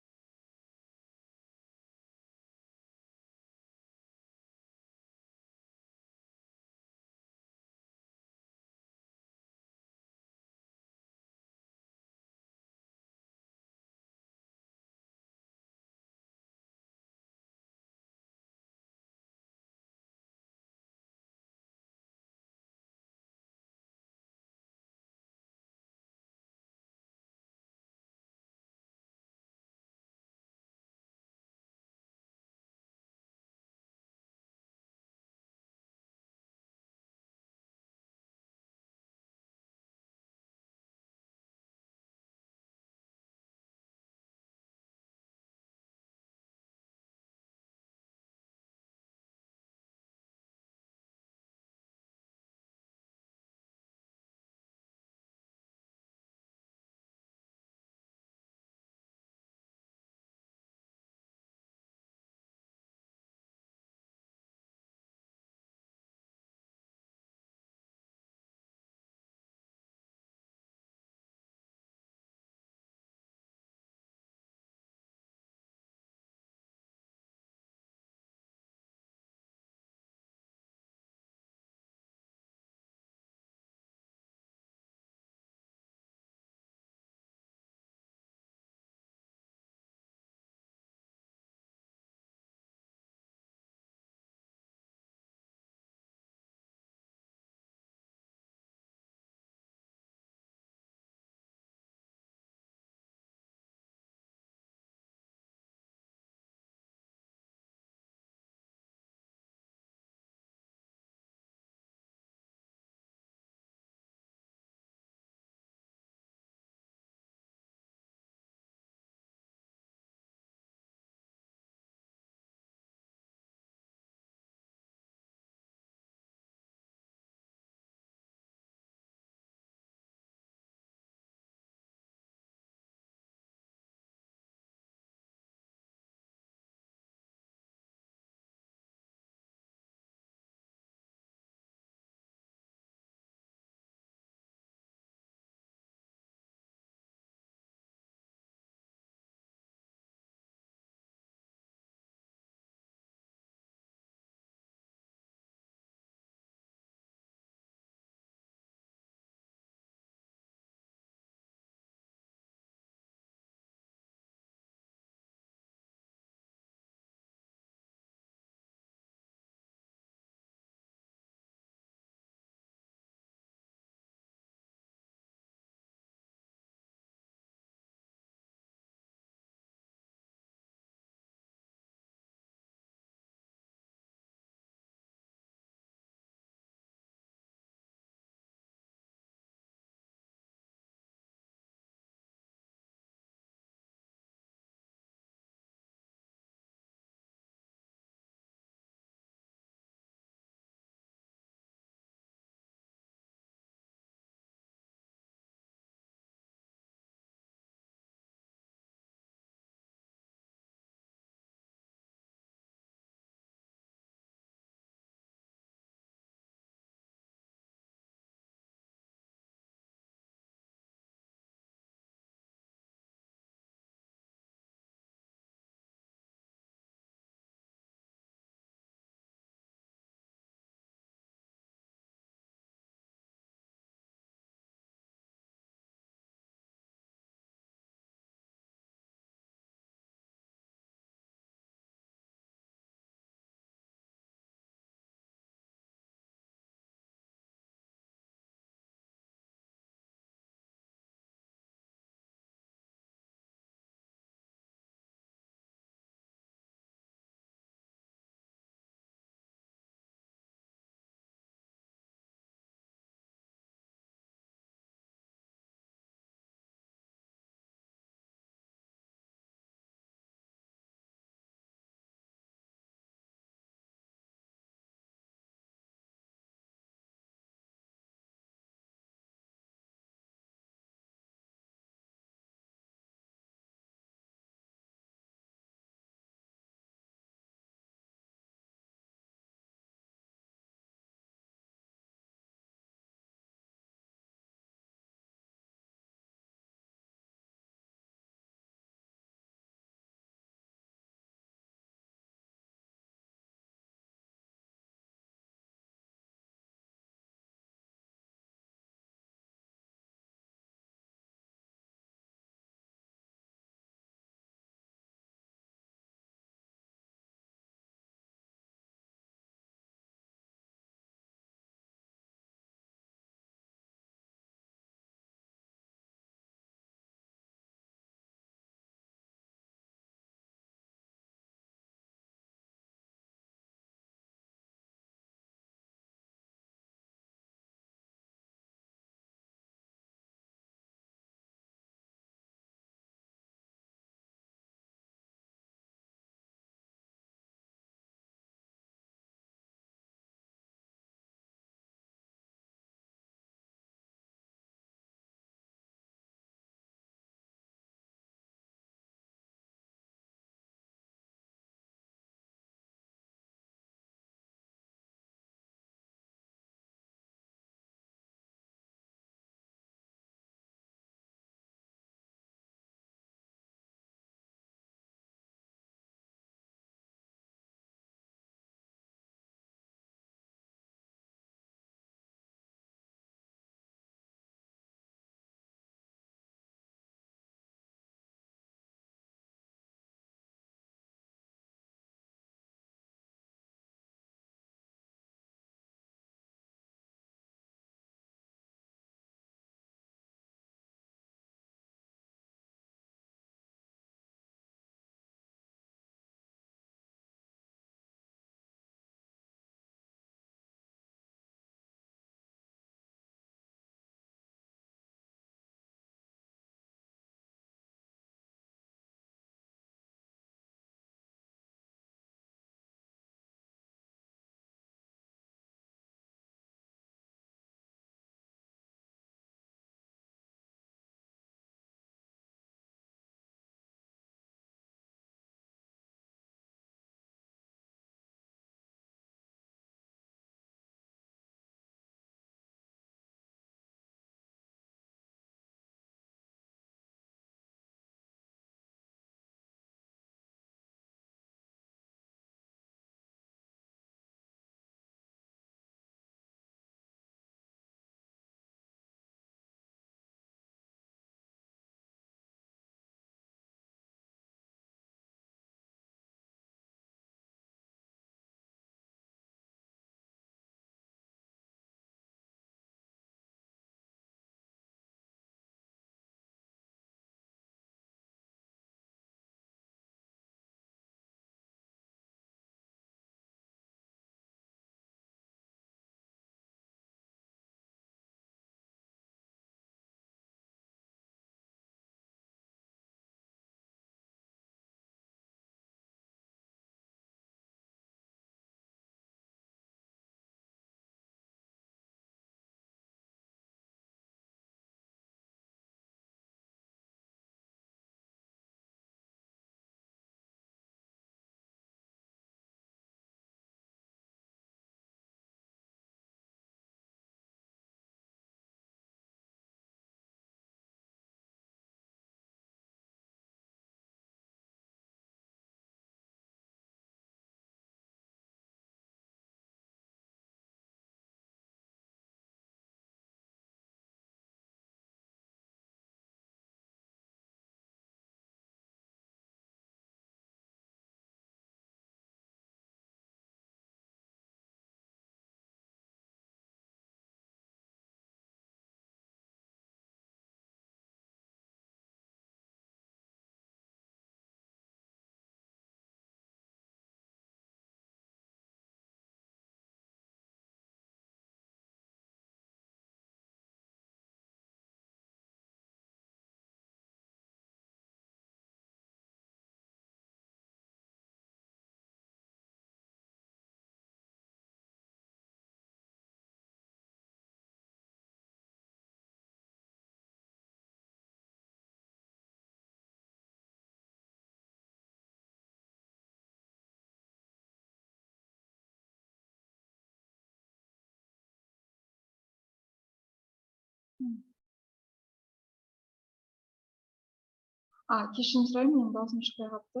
Кешірім сұраймын, менің даусым шықпай қалыпты.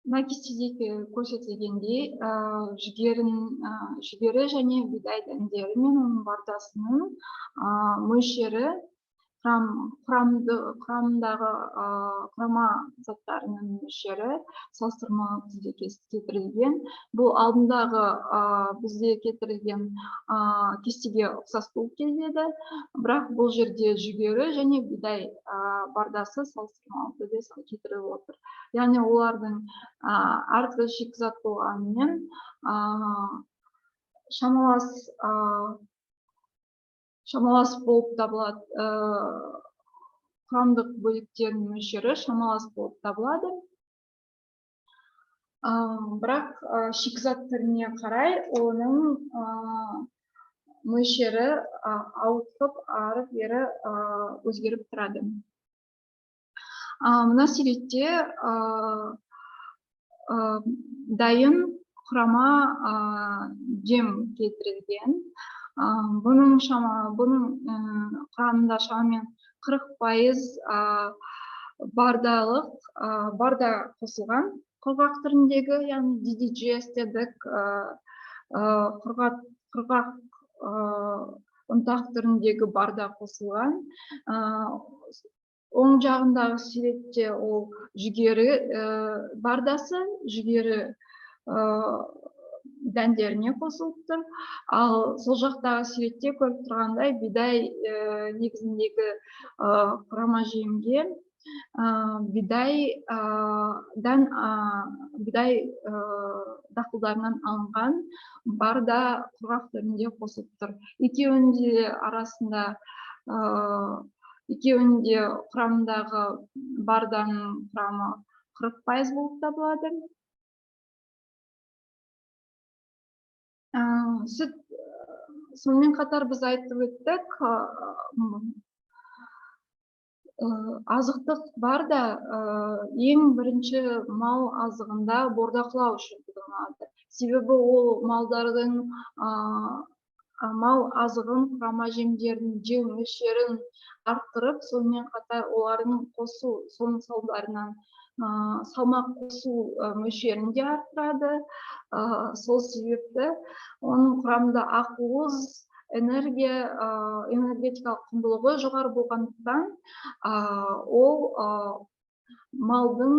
Мына кестедегі көрсетілгендей, жүгері және бидай дәндері мен оның бардасының мөлшері құрамындағы құрама заттарының мөлшері салыстырмалы түрде келтірілген. Бұл алдындағы бізде келтірілген кестеге ұқсас болып келеді, бірақ бұл жерде жүгері және бидай бардасы салыстырмалы түрде келтіріліп отыр. Яғни олардың әртүрлі шикізат болғанымен шамалас болып табылады, құрамдық бөліктердің мөлшері шамалас болып табылады. Бірақ шикізат түріне қарай оның мөлшері ауытқып ары-бері өзгеріп тұрады. Мына суретте дайын құрама жем келтірілген. Бұның құрамында шамамен 40% барда қосылған, құрғақ түріндегі, яғни DDGS дедік, құрғақ ұнтақ түріндегі барда қосылған. Оң жағындағы суретте ол жүгері бардасы, жүгері дәндеріне қосылып тұр. Ал сол жақтағы суретте көріп тұрғандай бидай негізіндегі құрама жемге бидай дақылдарынан алынған барда құрғақ түрінде қосылып тұр. Екеуінде құрамындағы барданың құрамы 40% болып табылады. Сүт, сонымен қатар біз айтып өттік, азықтық барда ең бірінші мал азығында бордақылау үшін қолданылады. Себебі ол малдардың мал азығын, құрама жемдерін жеу мөлшерін арттырып, сонымен қатар олардың соның салдарынан салмақ қосу мөлшерін де арттырады. Сол себепті оның құрамында ақуыз, энергетикалық құндылығы жоғары болғандықтан ол малдың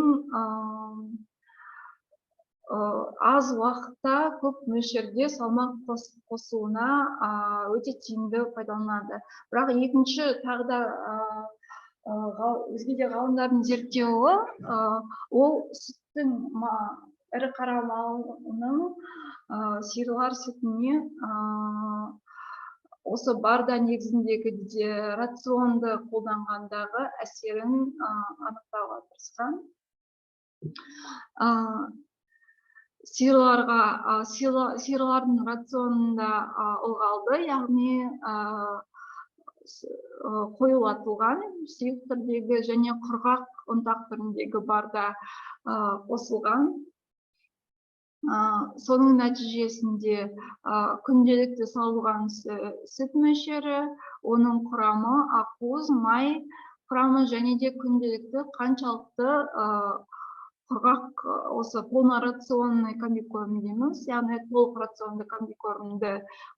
аз уақытта көп мөлшерде салмақ қосуына өте тиімді пайдаланады. Бірақ екінші тағы да өзге де ғалымдардың зерттеуі, ол сүттің ірі қара малының сиырлар сүтіне осы барда негізіндегі рационды қолданғандағы әсерін анықтауға тырысқан. Сиырлардың рационында ылғалды, яғни қойылатылған сұйық түрдегі және құрғақ ұнтақ түріндегі барда қосылған. Соның нәтижесінде күнделікті салынған сүт мөлшері, оның құрамы, ақуыз, май құрамы және де күнделікті қаншалықты құрғақ осы полнорационный комбикорм дейміз, яғни толық рационды комбикормды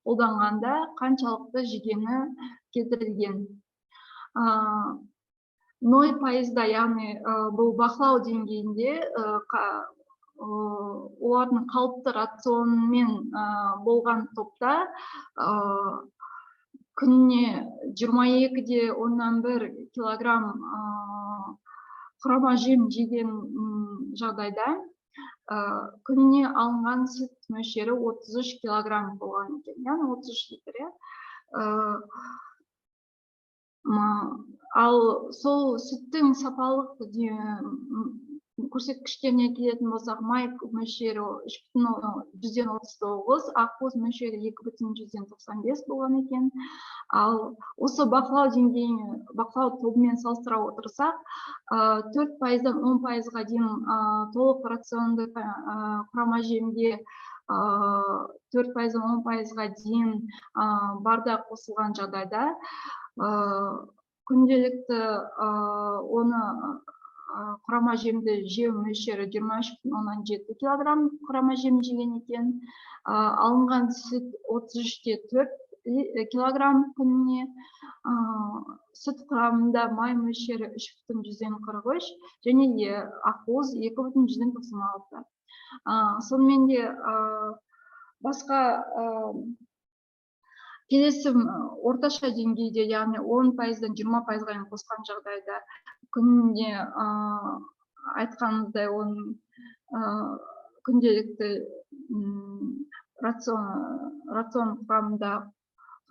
қолданғанда қаншалықты жегені келтірілген. 0%, яғни бұл бақылау деңгейінде олардың қалыпты рационмен болған топта күніне 22,1 килограмм құрама жем жеген жағдайда күніне алынған сүт мөлшері 33 килограмм болған екен, яғни 33 литр. Ал сол сүттің сапалық көрсеткіштеріне келетін болсақ, май мөлшері 3,39, ақуыз мөлшері 2,95 болған екен. Ал осы бақылау деңгейіне, бақылау тобымен салыстыра отырсақ, 4%-дан 10%-ға дейін толық рационды құрама жемге 4%-дан 10%-ға дейін барда қосылған жағдайда, күнделікті оны құрама жемді жеу мөлшері 23,7 килограмм құрама жем жеген екен. Алынған сүт 33,4 килограмм күніне, сүт құрамында май мөлшері 3,43 және ақуыз 2,96. Сонымен де басқа келесі орташа деңгейде, яғни 10%-дан 20%-ға қосқан жағдайда күніне айтқанымыздай оның күнделікті рацион құрамында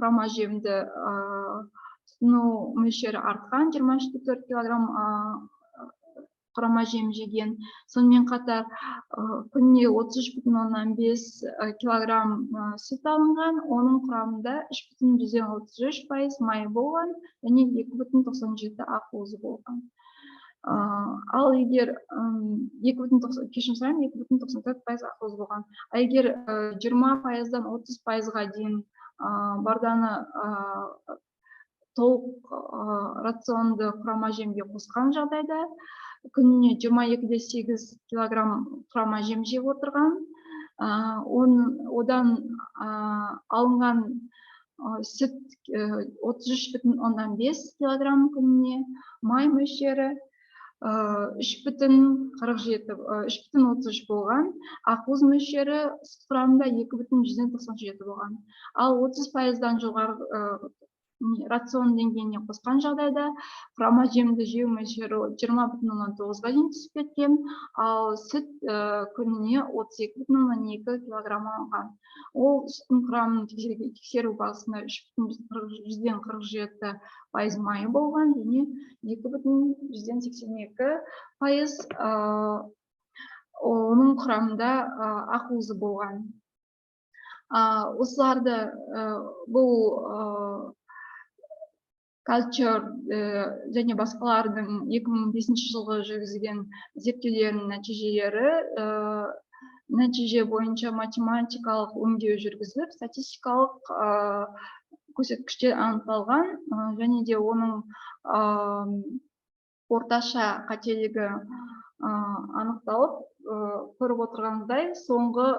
құрама жемді тұтыну мөлшері артқан, 23,4 килограмм құрама жем жеген. Сонымен қатар күніне 33,5 килограмм сүт алынған, оның құрамында 3,33% май болған және 2,97 ақуызы болған. Ал егер 2,94% ақуыз болған. Егер 20%-дан 30%-ға дейін барданы толық рационды құрама жемге қосқан жағдайда күніне 22,8 килограмм құрама жем жеп отырған, одан алынған сүт 33,5 килограмм күніне, май мөлшері 3,33 болған, ақуыз мөлшері сүт құрамында 2,197 болған. Ал 30%-дан жоғары рацион деңгейіне қосқан жағдайда құрама жемді жеу мөлшері 20,9-ға дейін түсіп кеткен, ал сүт күніне 32,2 килограмм алынған. Ол сүттің құрамын тексеру барысында 3,47% майы болған және 2,182% оның құрамында ақуызы болған. Осыларды бұл Culture және басқалардың 2005 жылғы жүргізген зерттеулерінің нәтиже бойынша математикалық өңдеу жүргізіліп, статистикалық көрсеткіштер анықталған және де оның орташа қателігі анықталып, көріп отырғандай соңғы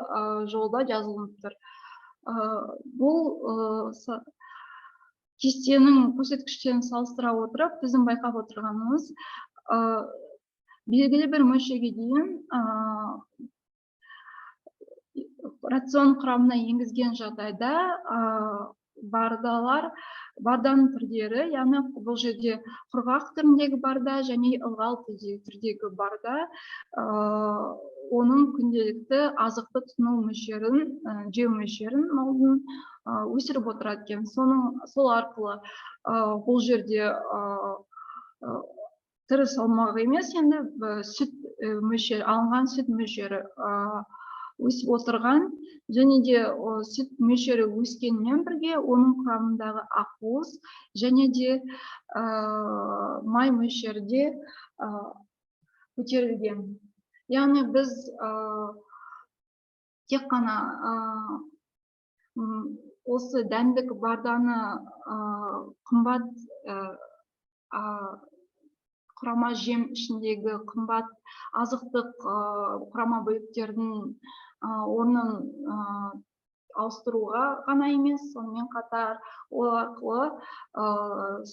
жолда жазылып тұр. Бұл кестенің көрсеткіштерін салыстыра отырып, біздің байқап отырғанымыз, белгілі бір мөлшерге дейін рацион құрамына енгізген жағдайда барданың түрлері, яғни бұл жерде құрғақ түріндегі барда және ылғал түрдегі барда оның күнделікті азықты тұтыну мөлшерін, жеу мөлшерін малдың өсіріп отырады екен. Сол арқылы бұл жерде тірі салмағы емес, енді сүт мөлшері, алынған сүт мөлшері өсіп отырған және де сүт мөлшері өскенмен бірге оның құрамындағы ақуыз және де май мөлшері де көтерілген. Яғни біз тек қана осы дәндік барданы қымбат құрама жем ішіндегі қымбат азықтық құрама бөліктердің орнын ауыстыруға ғана емес, сонымен қатар ол арқылы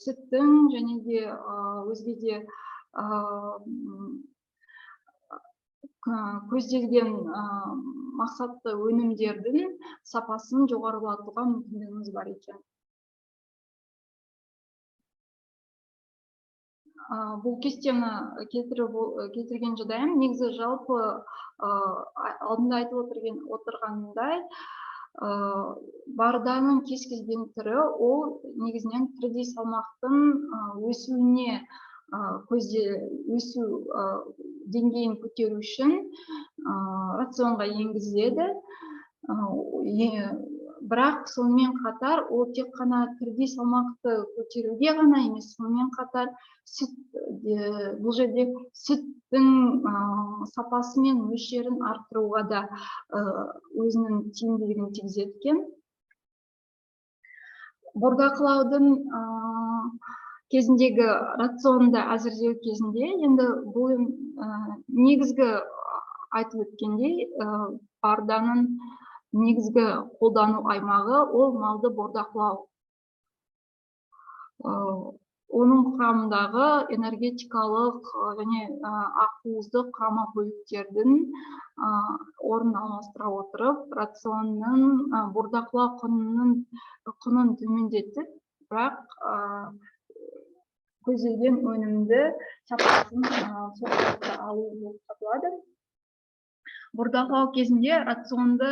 сүттің және де өзге де көзделген мақсатты өнімдердің сапасын жоғарылатуға мүмкіндігіміз бар екен. Бұл кестені келтірген жағдайым, негізі жалпы алдында айтып отырғанымдай, барданың кез келген түрі ол негізінен тірідей салмақтың өсуіне өсүү деңгейин көтөрүү үчүн рационга энгизилет. Бирок сонун катар ол тек гана тирдей салмакты көтөрүүгө гана эмес, сонун катар сүт, бул жерде сүттүн сапасы менен мөлшөрүн арттырууга да өзүнүн тиімдүүлүгүн тийгизет экен. Бордақылаудың кезіндегі рационды әзірлеу кезінде енді бұл негізгі айтып өткендей барданың негізгі қолдану аймағы ол малды бордақылау. Оның құрамындағы энергетикалық және ақуыздық құрама бөліктердің орнын алмастыра отырып, рационның бордақылау құнын төмендетіп, бірақ көзделген өнімді сапасын сол алу болып табылады. Бордақылау кезінде рационды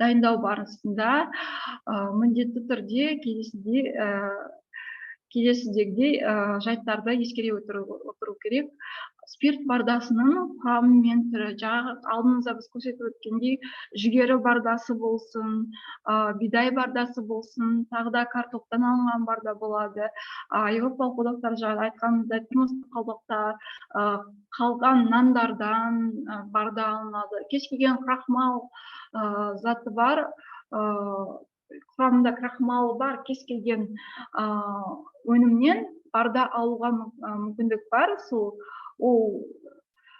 дайындау барысында міндетті түрде келесідегідей жайттарды ескере отыру керек. Спирт бардасының құрамы мен түрі, жаңағы алдымызда біз көрсетіп өткендей, жүгері бардасы болсын, бидай бардасы болсын, тағы да картоптан алынған барда болады. Европалық одақтар жайлы айтқанымыздай, тұрмыстық қалдықтар, қалған нандардан барда алынады. Кез келген крахмал заты бар, құрамында крахмалы бар кез келген өнімнен барда алуға мүмкіндік бар. Ол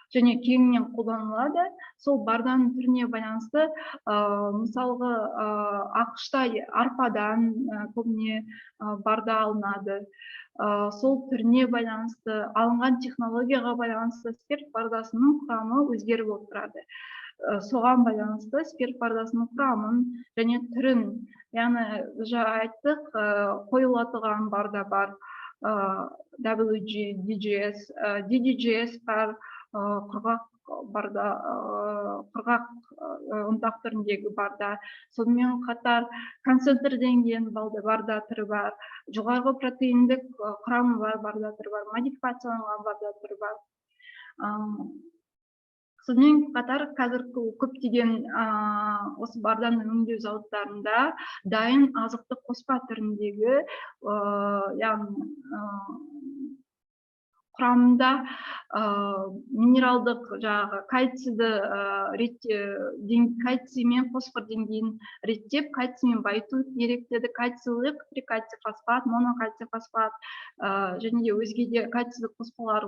және кеңінен қолданылады. Сол барданың түріне байланысты, мысалғы ақшта арпадан көбіне барда алынады. Сол түріне байланысты, алынған технологияға байланысты спирт бардасының құрамы өзгеріп отырады. Соған байланысты спирт бардасының құрамын және түрін, яғни жаңа айттық, қойылатылған барда бар, WDGS, DDGS бар, құрғақ барда, құрғақ ұнтақ түріндегі барда, сонымен қатар концентрленген барда түрі бар, жоғарғы протеиндік құрамы бар барда түрі бар, модификацияланған барда түрі бар. Сонымен қатар қазір көптеген осы барданы өңдеу зауыттарында дайын азықтық қоспа түріндегі, яғни құрамында минералдық жаңағы кальций мен фосфор деңгейін реттеп, кальциймен байыту керектеді. Кальцийлік, трикальций фосфат, монокальций фосфат және де өзге де кальцийлік қоспалар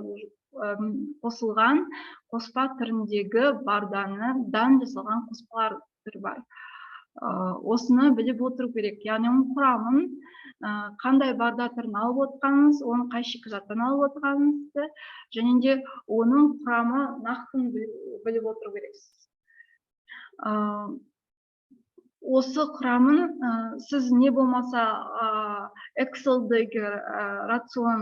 қосылған қоспа түріндегі бардан жасалған қоспалар түрі бар. Осыны біліп отыру керек. Яғни оның құрамын, қандай барда түрін алып отырғаныңыз, оны қай шикізаттан алып отырғаныңызды, және де оның құрамы нақтын біліп отыру керексіз. Осы құрамын сіз не болмаса Excel'дегі рацион,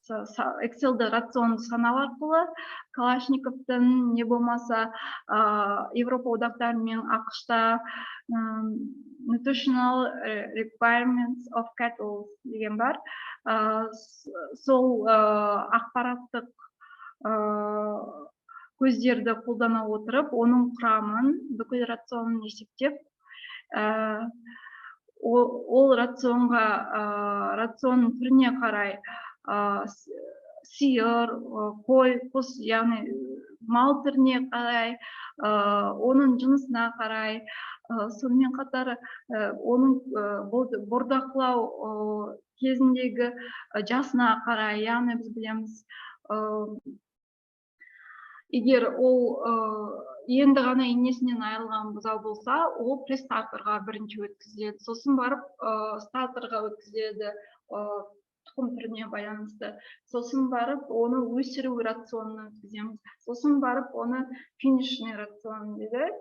Excel'ді рацион санау арқылы, Калашниковтың не болмаса Европа одақтары мен ақшта Nutritional Requirements of Cattle деген бар. Сол ақпараттық көздерді қолдана отырып, оның құрамын, бүкіл рационын есептеп, ол рационның түріне қарай сиыр, қой, құс, яғни мал түріне қарай, оның жынысына қарай, сонымен қатар оның бордақылау кезіндегі жасына қарай, яғни біз білеміз, егер ол енді ғана енесінен айырылған бұзау болса, ол престаторға бірінші өткізіледі, сосын барып статорға өткізіледі, тұқым түріне байланысты. Сосын барып, оны өсіру рационына өткіземіз. Сосын барып, оны финишный рацион дейді,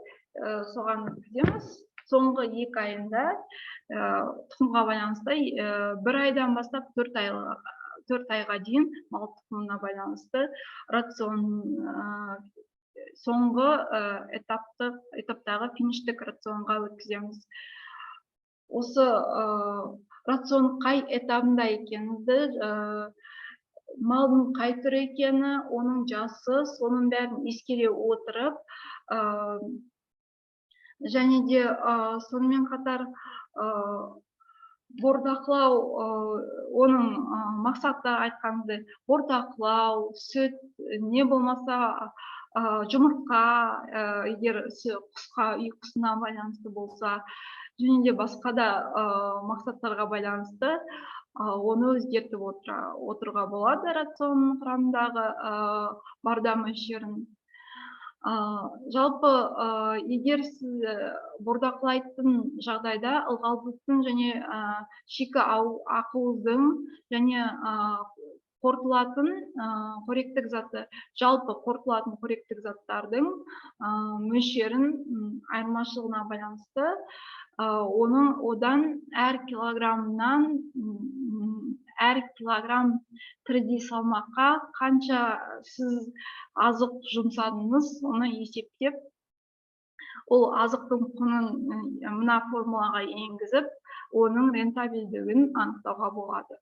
соған өткіземіз. Соңғы 2 айында тұқымға байланысты 1 айдан бастап 4 айға дейін мал тұқымына байланысты рацион соңғы этаптағы фиништік рационға өткіземіз. осы рацион қай этабында екеніңізді, малдың қай түрі екені, оның жасы, соның бәрін ескере отырып, және де сонымен қатар бордақылау, оның мақсаттары айтқанымыздай бордақылау, сүт, не болмаса жұмыртқа, егер құсқа, үй құсына байланысты болса, және де басқа да мақсаттарға байланысты оны өзгертіп отыруға болады рационның құрамындағы барда мөлшерін. Жалпы егер сіз бордақылайтын жағдайда ылғалдылықтың және шикі ақуыздың және қорытылатын қоректік заты, жалпы қорытылатын қоректік заттардың мөлшерін айырмашылығына байланысты одан әр килограмм тірідей салмаққа қанша сіз азық жұмсадыңыз, оны есептеп, ол азықтың құнын мына формулаға енгізіп, оның рентабелдігін анықтауға болады.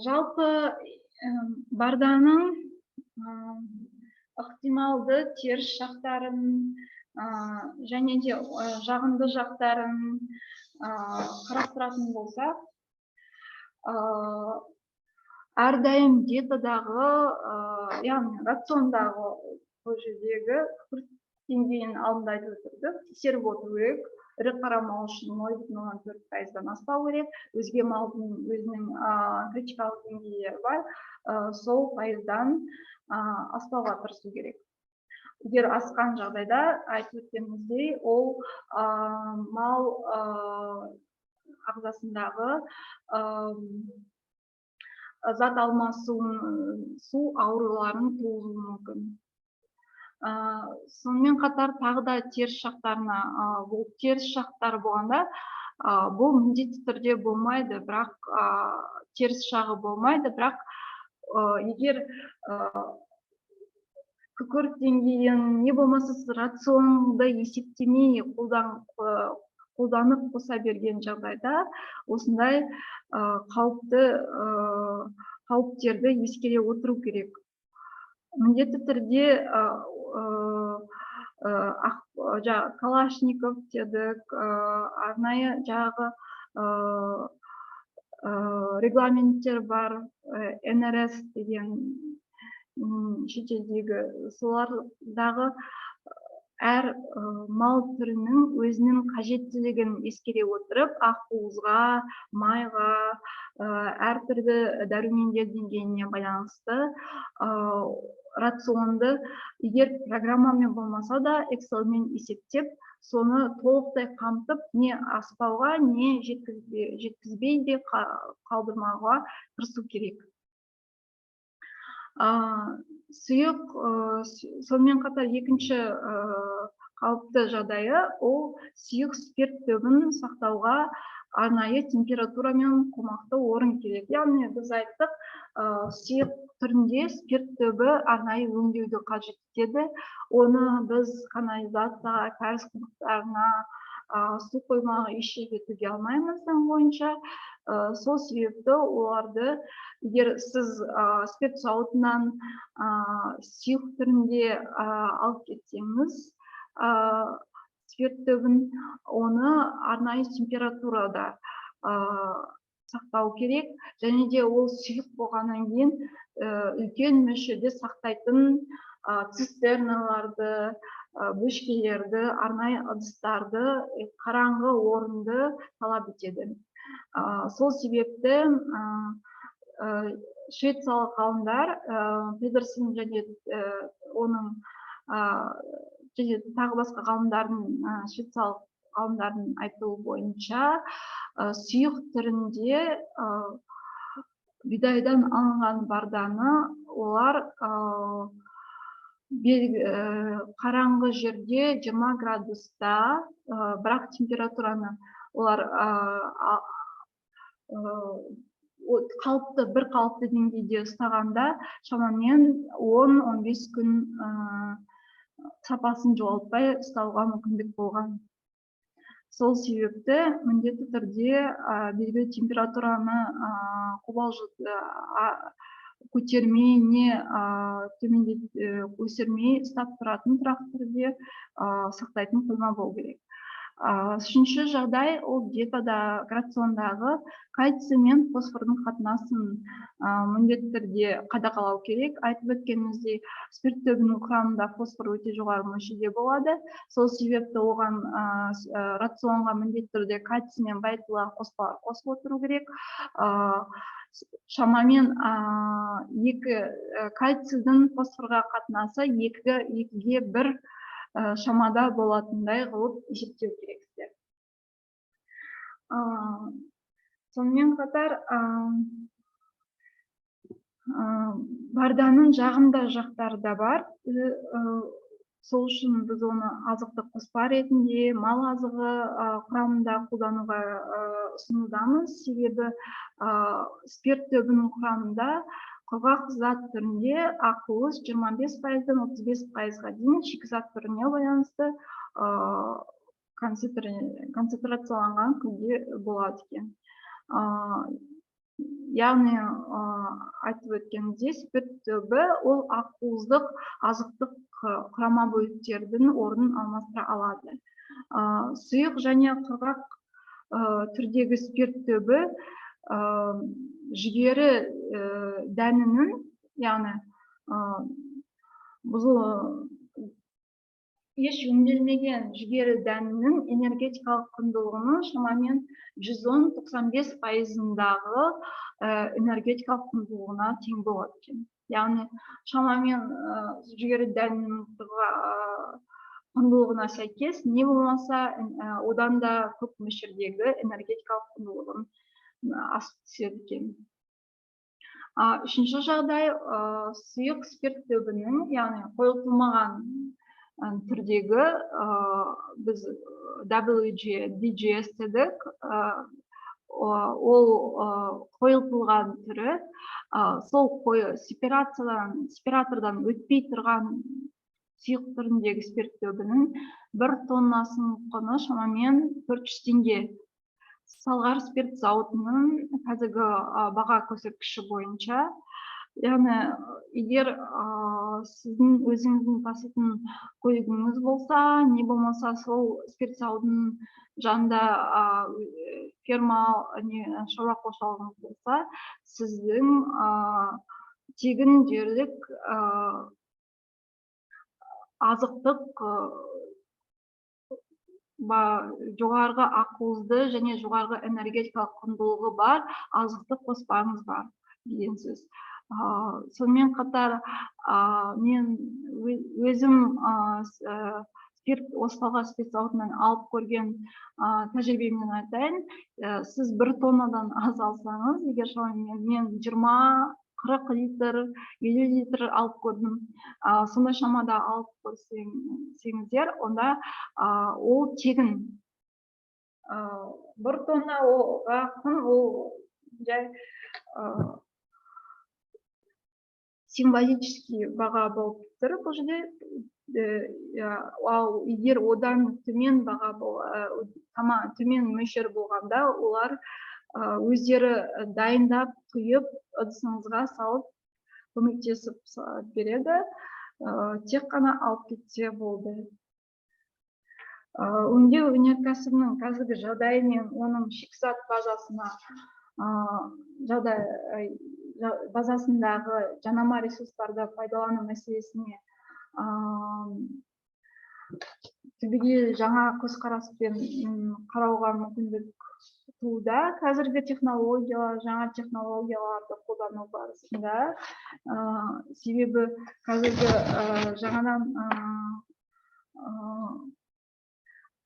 Жалпы барданың ықтималды теріс жақтарын және де жағымды жақтарын қарастыратын болсақ, әрдайым диетадағы, яғни рациондағы бұл жердегі күкірт деңгейін алдында айтып отырдық, тексеріп отыру керек. Ірі қара мал үшін 0,04%-дан аспау керек. Өзге малдың өзінің критикалық деңгейі бар, сол пайыздан аспауға тырысу керек. Егер асқан жағдайда, айтып өткеніміздей, ол мал ағзасындағы зат алмасу ауруларын туғызуы мүмкін. Сонымен қатар тағы да теріс жақтарына, бұл теріс жақтары болғанда, бұл міндетті түрде болмайды, бірақ теріс жағы болмайды, бірақ егер күкірт деңгейін, не болмаса рационды есептемей қолданып қоса берген жағдайда, осындай қауіптерді ескере отыру керек. Міндетті түрде Калашников дедік, арнайы жағы регламенттер бар, НРС деген шетелдегі, солардағы әр мал түрінің өзінің қажеттілігін ескере отырып, ақуызға, майға, әртүрлі дәрумендер деңгейіне байланысты рационды, егер программамен болмаса да, Excelмен есептеп, соны толықтай қамтып, не аспауға, не жеткізбей де қалдырмауға тырысу керек. Сұйық, сонымен қатар екінші қауіпті жағдайы, ол сұйық спирт түбін сақтауға арнайы температура мен қомақты орын керек. Яғни біз айттық, сұйық түрінде спирт түбі арнайы өңдеуді қажет етеді. Оны біз канализацияға, кәріз құдықтарына, су қоймаға ешжерге төге алмаймыз заң бойынша. Сол себепті оларды, егер сіз спирт зауытынан сұйық түрінде алып кетсеңіз, спирт түбін, оны арнайы температурада сақтау керек, және де ол сұйық болғаннан кейін үлкен мөлшерде сақтайтын цистерналарды, бөшкелерді, арнайы ыдыстарды, қараңғы орынды талап етеді. Сол себепті швециялық ғалымдар, Педерсон және оның тағы басқа ғалымдардың, швециялық ғалымдардың айтуы бойынша, сұйық түрінде бидайдан алынған барданы олар қараңғы жерде 20 градуста, бірақ температураны олар бір қалыпты деңгейде ұстағанда шамамен 10-15 күн сапасын жоғалтпай ұстауға мүмкіндік болған. Сол себепті міндетті түрде белгілі температураны көтермей не өсірмей ұстап тұратын тұрақты түрде сақтайтын қойма болу керек. Үшінші жағдай ол диетада рациондағы кальций мен фосфордың қатынасын міндетті түрде қадағалау керек. Айтып өткеніміздей, спирт түбінің құрамында фосфор өте жоғары мөлшерде болады. Сол себепті оған рационға міндетті түрде кальций мен байытылған қоспалар қосып отыру керек. Шамамен кальцийдің фосфорға қатынасы 2-ге 1 шамада болатындай қылып есептеу керексіздер. Сонымен қатар барданың жағымды жақтары да бар. Сол үшін біз оны азықтық қоспа ретінде мал азығы құрамында қолдануға ұсынудамыз. Себебі спирт түбінің құрамында құрғақ зат түрінде ақуыз 25%-ден 35%-ға дейін, шикізат түріне байланысты концентрацияланған күйде болады екен. Яғни айтып өткенімде, спирт түбі ол ақуыздық азықтық құрама бөліктердің орнын алмастыра алады. Сұйық және құрғақ түрдегі спирт түбі жүгері дәнінің, яғни еш өңделмеген жүгері дәнінің энергетикалық құндылығының шамамен 110-95%-дағы энергетикалық құндылығына тең болады екен. Яғни шамамен жүгері дәнінің құндылығына сәйкес, не болмаса одан да көп мөлшердегі энергетикалық құндылығын асып түседі екен. Үшінші жағдай, сұйық спирт түбінің, яғни қойылтылмаған түрдегі біз WDGS дедік, ол қойылтылған түрі, сол сепаратордан өтпей тұрған сұйық түріндегі спирт түбінің 1 тоннасының құны шамамен 400 теңге. Салғар спирт зауытының қазіргі баға көрсеткіші бойынша, яғни егер сіздің өзіңіздің таситын көлігіңіз болса, не болмаса сол спирт зауытының жанында ферма не шаруа қожалығыңыз болса, сіздің тегін дерлік азықтық жоғарғы ақуызды және жоғарғы энергетикалық құндылығы бар азықтық қоспаңыз бар деген сөз. Сонымен қатар мен өзім Осталға спирт зауытынан алып көрген тәжірибемнен айтайын, сіз 1 тоннадан аз алсаңыз, егер шамамен мен 20-40 литр, 50 литр алып көрдім, сондай шамада алып көрсеңіздер, онда ол тегін. 1 тонна құн ол жай символический баға болып тұр бұл жерде. Ал егер одан төмен баға төмен мөлшер болғанда, олар өздері дайындап құйып ыдысыңызға салып көмектесіп береді. Тек қана алып кетсе болды. Өңдеу өнеркәсібінің қазіргі жағдайы мен оның шикізат базасындағы жанама ресурстарды пайдалану мәселесіне түбегейлі жаңа көзқараспен қарауға мүмкіндік тууда. Қазіргі технологиялар, жаңа технологияларды қолдану барысында, себебі қазіргі жаңадан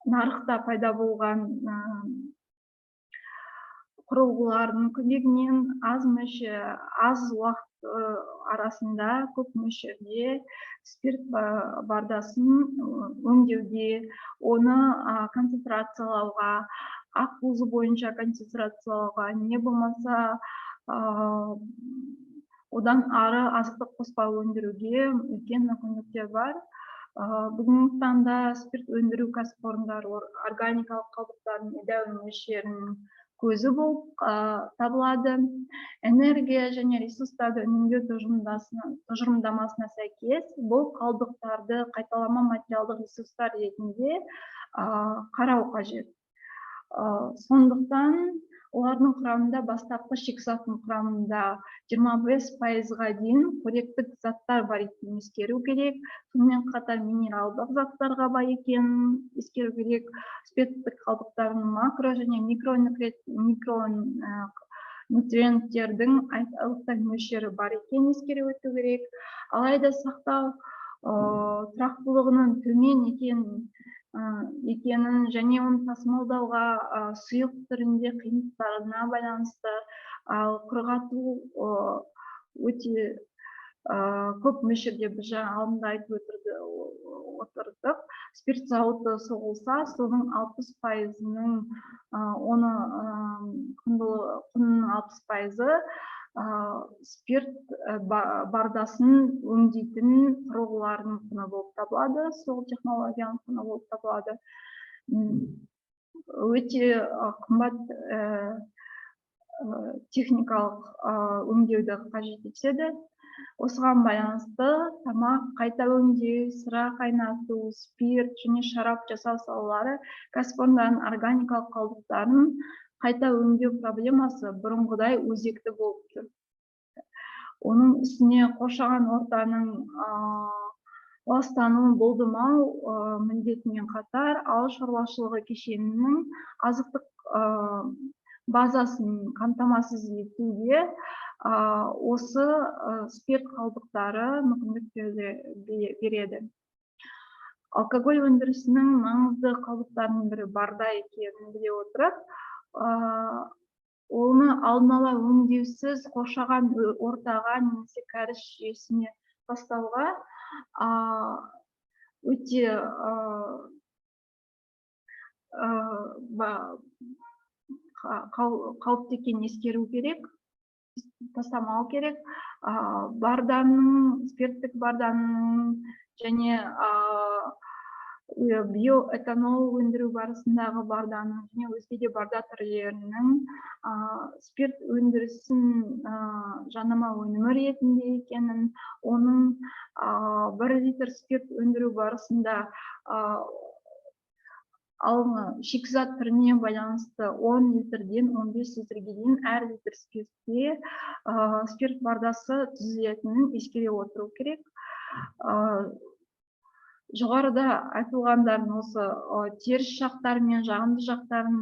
нарықта пайда болған құрылғылардың көмегінен аз уақыт арасында көп мөлшерде спирт бардасын өңдеуге, оны концентрациялауға, ақуызы бойынша концентрациялауға, не болмаса одан ары азықтық қоспа өндіруге үлкен мүмкіндіктер бар. Бүгүнкү таңда спирт өндүрүү кәсіпорындары органикалык калдыктардын едәуір мөлшеринин көзү болуп табылады. Энергия және ресурстарды үнөмдөө тұжырымдамасына сәйкес бул калдыктарды кайталама материалдык ресурстар ретинде карау кажет. Сондуктан олардын курамында бастапкы шикізаттын курамында 25%га дейин корректик заттар бар экенин эскерүү керек. Сонымен катар минералдык заттарга бай экенин эскерүү керек. Спирттик калдыктардын макро және микро нутриенттердин айтарлыктай мөлшери бар экенин эскерип өтүү керек. Алайда сактоо турактуулугунун төмөн экенин және оны тасымалдауга суюк түрүндө кыйынчылыктарына байланыштуу кургатуу өтө көп мөлшерде биз жаңы алдында айтып отурдук. Спирт заводу согулса, сонун 60%-нын кунунун 60% спирт бардасын өңдейтін құрылғылардың құны болып табылады, сол технологияның құны болып табылады. Өте қымбат техникалық өңдеуді қажет етеді. Осыған байланысты тамақ қайта өңдеу, сыра қайнату, спирт және шарап жасау салалары кәсіпорындардың органикалық қалдықтарын қайта өңдеу проблемасы бұрынғыдай өзекті болып тұр. Оның үстіне қоршаған ортаның ластануын болдырмау міндетімен қатар ауыл шаруашылығы кешенінің азықтық базасын қамтамасыз етуге осы спирт қалдықтары мүмкіндік береді. Алкоголь өндірісінің маңызды қалдықтарының бірі барда екенін біле отырып, оны алдын ала өңдеусіз қоршаған ортаға немесе кәріз жүйесіне тастауға өте қауіпті екенін ескеру керек, тастамау керек. Барданың, спирттік барданың және биоэтанол өндіру барысындағы барданың және өзге де барда түрлерінің спирт өндірісін жанама өнімі ретінде екенін, оның 1 литр спирт өндіру барысында шикізат түріне байланысты 10 литрден 15 литрге дейін әр литр спиртте спирт бардасы түзілетінін ескере отыру керек. Жоғарыда айтылғандардың осы теріс жақтары мен жағымды жақтарын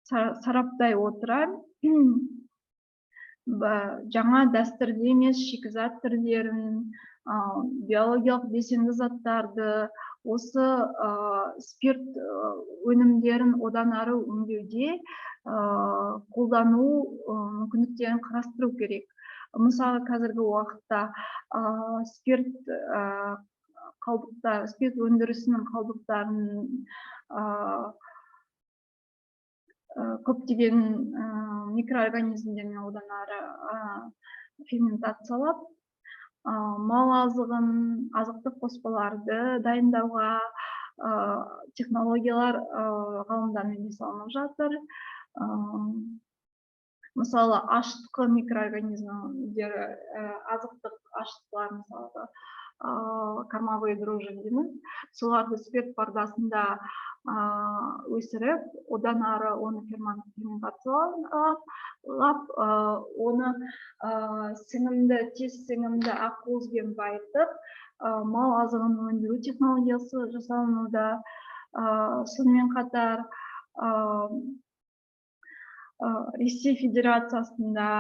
сараптай отыра, жаңа дәстүрлі емес шикізат түрлерін, биологиялық белсенді заттарды, осы спирт өнімдерін одан ары өңдеуде қолдану мүмкіндіктерін қарастыру керек. Мысалы, қазіргі уақытта спирт өндірісінің қалдықтарын көптеген микроорганизмдермен одан ары ферментациялап, мал азығын, азықтық қоспаларды дайындауға технологиялар ғалымдармен жасалынып жатыр. Мысалы, ашытқы микроорганизмдері, азықтық ашытқылар, мысалы, кормовые дрожжи дейміз, соларды спирт бардасында өсіріп, одан ары оны ферментациялап, оны тез сіңімді ақуызбен байытып, мал азығын өндіру технологиясы жасалынуда. Сонымен қатар Ресей Федерациясында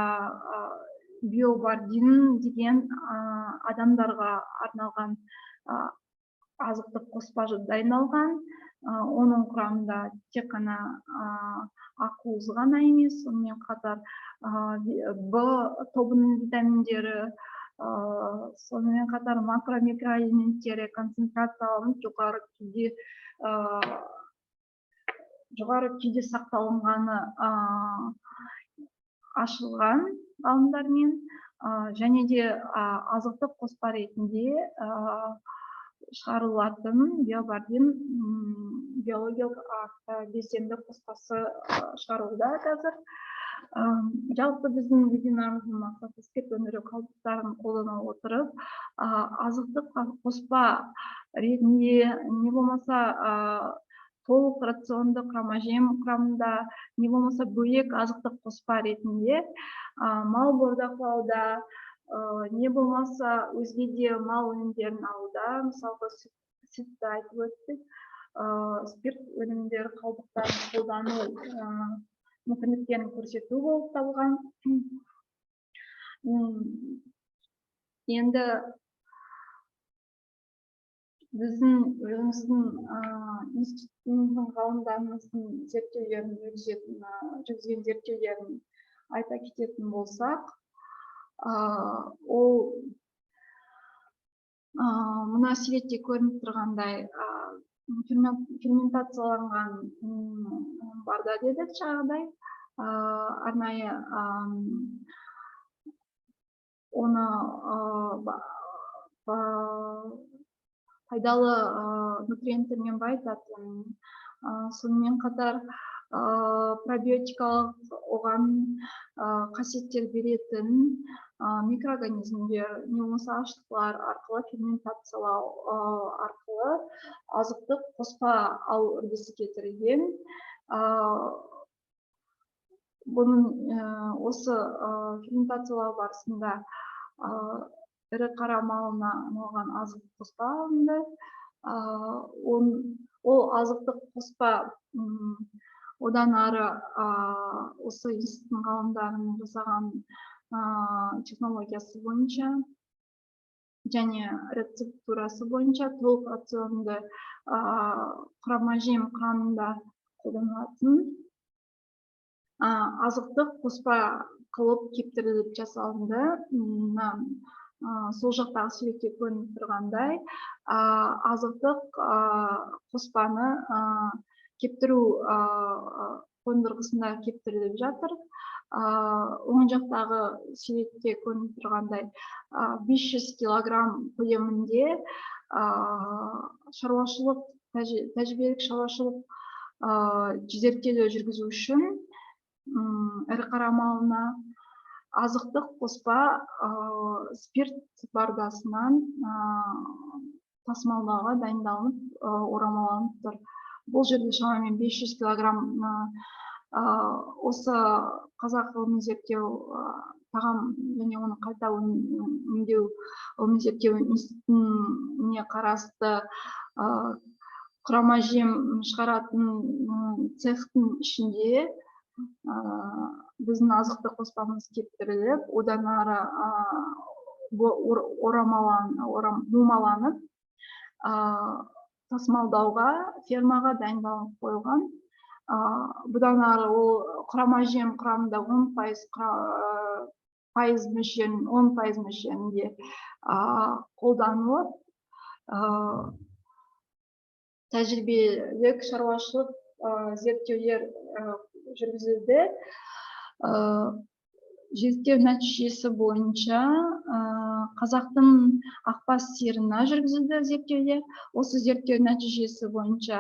биобардин деген адамдарға арналған азықтық қоспа дайындалған. Оның құрамында тек қана ақуыз ғана емес, сонымен қатар Б тобының витаминдері, сонымен қатар макро-микроэлементтері концентрацияланып жоғары күйде сақталынғаны ашылған ғалымдармен. және де азықтық қоспа ретінде шығарылатын биобардин биологиялық белсенді қоспасы шығарылуда қазір. Жалпы біздің вебинарымыздың мақсаты спирт өндіру қалдықтарын қолдана отырып, азықтық қоспа ретінде не болмаса толық рационды құрама жем құрамында, не болмаса бөлек азықтық қоспа ретінде мал бордақылауда, не болмаса өзге де мал өнімдерін алуда, мысалға сүтті айтып өттік, спирт өнімдері қалдықтарын қолдану мүмкіндіктерін көрсету болып табылған. Енді біздің өзіміздің институтымыздың ғалымдарымыздың зерттеулерін жүргізген зерттеулерін айта кететін болсақ, ол мына суретте көрініп тұрғандай ферментацияланған барда дедік жаңағыдай, арнайы оны пайдалы нутриенттермен байытатын, сонымен қатар пробиотикалық оған қасиеттер беретін микроорганизмдер, не болмаса ашытқылар арқылы ферментациялау арқылы азықтық қоспа алу үрдісі кетірілген. Бұның осы ферментациялау барысында ірі қара малына арналған азықтық қоспа алынды. Ол азықтық қоспа одан ары осы институттың ғалымдарының жасаған технологиясы бойынша және рецептурасы бойынша толық рационды құрама жем құрамында қолданылатын азықтық қоспа қылып кептіріліп жасалынды. Сол жақтағы суретте көрініп тұрғандай, азықтық қоспаны кептіру қондырғысында кептіріліп жатыр. Оң жақтағы суретте көрініп тұрғандай 500 килограмм көлемінде шаруашылық, тәжірибелік шаруашылық зерттеулер жүргізу үшін ірі қара малына азықтық қоспа спирт бардасынан тасымалдауға дайындалынып, орамаланып тұр. Бұл жерде шамамен 500 килограмм осы қазақ ғылыми зерттеу тағам және оны қайта өңдеу ғылыми зерттеу институтына қарасты құрама жем шығаратын цехтың ішінде біздің азықтық қоспамыз кептіріліп, одан ары бумаланып, тасымалдауға фермаға дайындалып қойылған. Бұдан ары ол құрама жем құрамында 10% мөлшерінде қолданылып, тәжірибелік шаруашылық зерттеулер жүргізілді. Зерттеу нәтижесі бойынша қазақтың ақбас сиырына жүргізілді зерттеуде. Осы зерттеу нәтижесі бойынша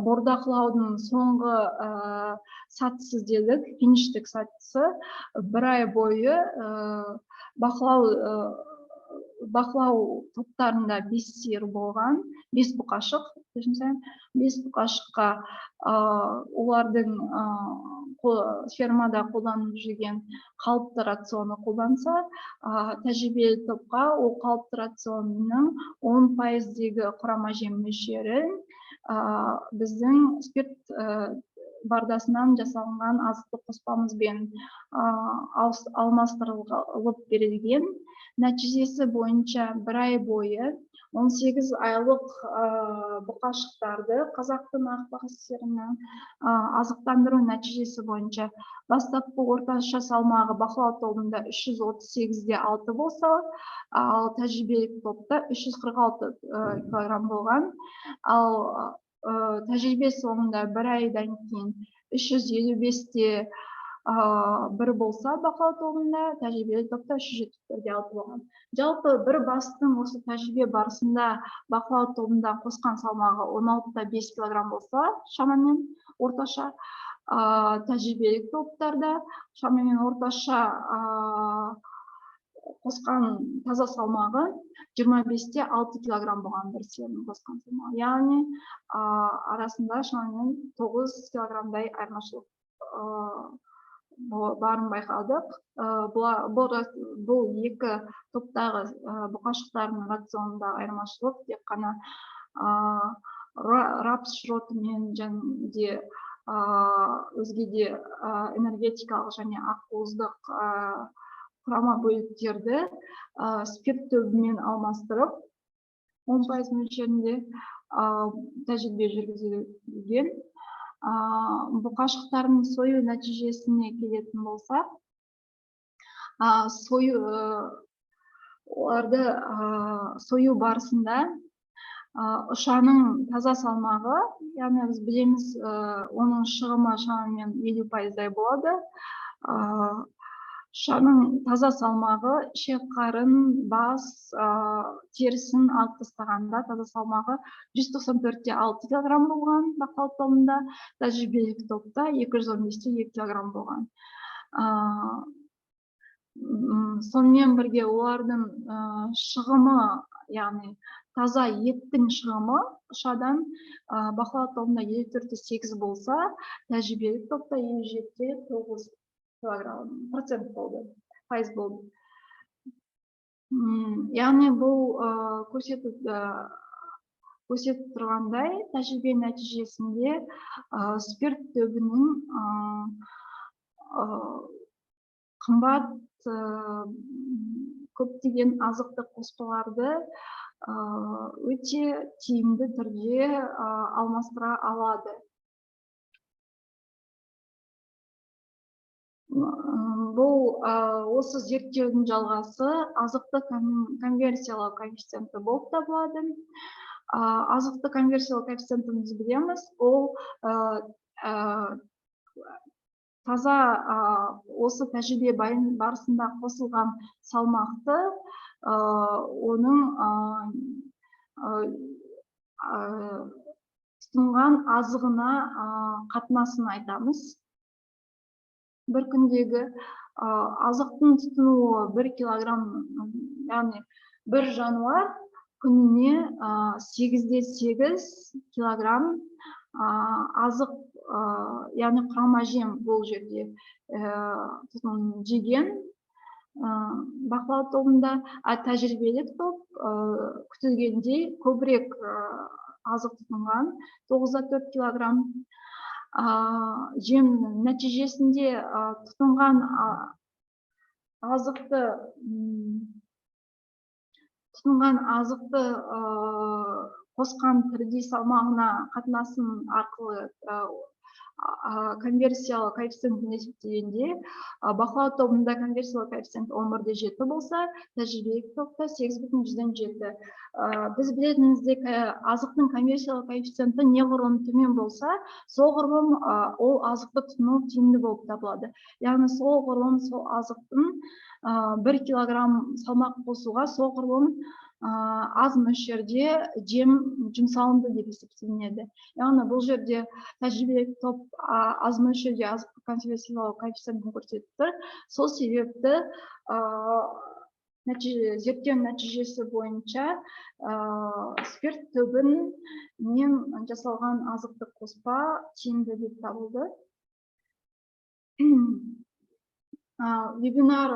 бордақылаудың соңғы сатысы дедік, фиништік сатысы 1 ай бойы бақылау топтарында 5 сиыр болған, 5 бұқашық, 5 бұқашыққа олардың фермада қолданып жүрген қалыпты рационы қолданса, тәжірибелі топқа ол қалыпты рационның 10%-дегі құрама жем мөлшерін біздің спирт бардасынан жасалынған азықтық қоспамызбен алмастырылып берілген. Нәтижесі бойынша 1 ай бойы 18 айлық бұқашықтарды қазақтың ақбас сиырынан азықтандыру нәтижесі бойынша бастапқы орташа салмағы бақылау тобында 338,6 болса, ал тәжірибелік топта 346 килограмм болған. Ал тәжірибе соңында 1 айдан кейін 355-те бір болса бақылау тобында, тәжірибелік топта 370-терге 6 болған. Жалпы бір бастың осы тәжірибе барысында бақылау тобында қосқан салмағы 16,5 килограмм болса, шамамен орташа, тәжірибелік топтарда шамамен орташа қосқан таза салмағы 25-те 6 килограмм болған бір серінің қосқан салмағы. Яғни арасында шамамен 9 килограммдай айырмашылық барын байқадық. Бұл екі топтағы бұқашықтардың рационында айырмашылық тек қана рапс шротымен және де өзге де энергетикалық және ақуыздық құрама бөліктерді спирт түбімен алмастырып 10% мөлшерінде тәжірибе жүргізілген. Бұқашықтардың сою нәтижесіне келетін болсақ, оларды сою барысында ұшаның таза салмағы, яғни біз білеміз, оның шығымы шамамен 50%-дай болады. Ұшаның таза салмағы ішек қарын, бас, терісін алып тастағанда таза салмағы 194-те 6 килограмм болған бақылау тобында, тәжірибелік топта 215-те 2 килограмм болған. Сонымен бірге олардың шығымы, яғни таза еттің шығымы ұшадан бақылау тобында 54-те 8 болса, тәжірибелік топта 57-те 9 процент болды, пайыз болды. Яғни бұл көрсетіп тұрғандай, тәжірибе нәтижесінде спирт түбінің қымбат көптеген азықтық қоспаларды өте тиімді түрде алмастыра алады. Бұл осы зерттеудің жалғасы азықты конверсиялау коэффициенті болып табылады. Азықты конверсиялау коэффициентін біз білеміз, ол таза осы тәжірибе барысында қосылған салмақты оның тұтынған азығына қатынасын айтамыз. Бір күндегі азықтың тұтынуы 1 килограмм, яғни бір жануар күніне 8-де 8 килограмм азық, яғни құрама жем бұл жерде жеген бақылау тобында, тәжірибелік топ күтілгендей көбірек азық тұтынған 9-да 4 килограмм. Жем нәтижесінде тұтынған азықты қосқан тірідей салмағына қатынасын арқылы конверсиялық коэффициентін есептегенде, бақылау тобында конверсиялық коэффициент 11-де 7 болса, тәжірибелік топта 8,7. Біз білетініміздей, азықтың конверсиялық коэффициенті неғұрлым төмен болса, соғұрлым ол азықты тұтыну тиімді болып табылады. Яғни соғұрлым сол азықтың 1 килограмм салмақ қосуға соғұрлым аз мөлшерде жем жұмсалынды деп есептелінеді. Яғни бұл жерде тәжірибелік топ аз мөлшерде азықты конверсиялау коэффициентін көрсетіп тұр. Сол себепті зерттеу нәтижесі бойынша спирт түбінен жасалған азықтық қоспа тиімді деп табылды. Вебинар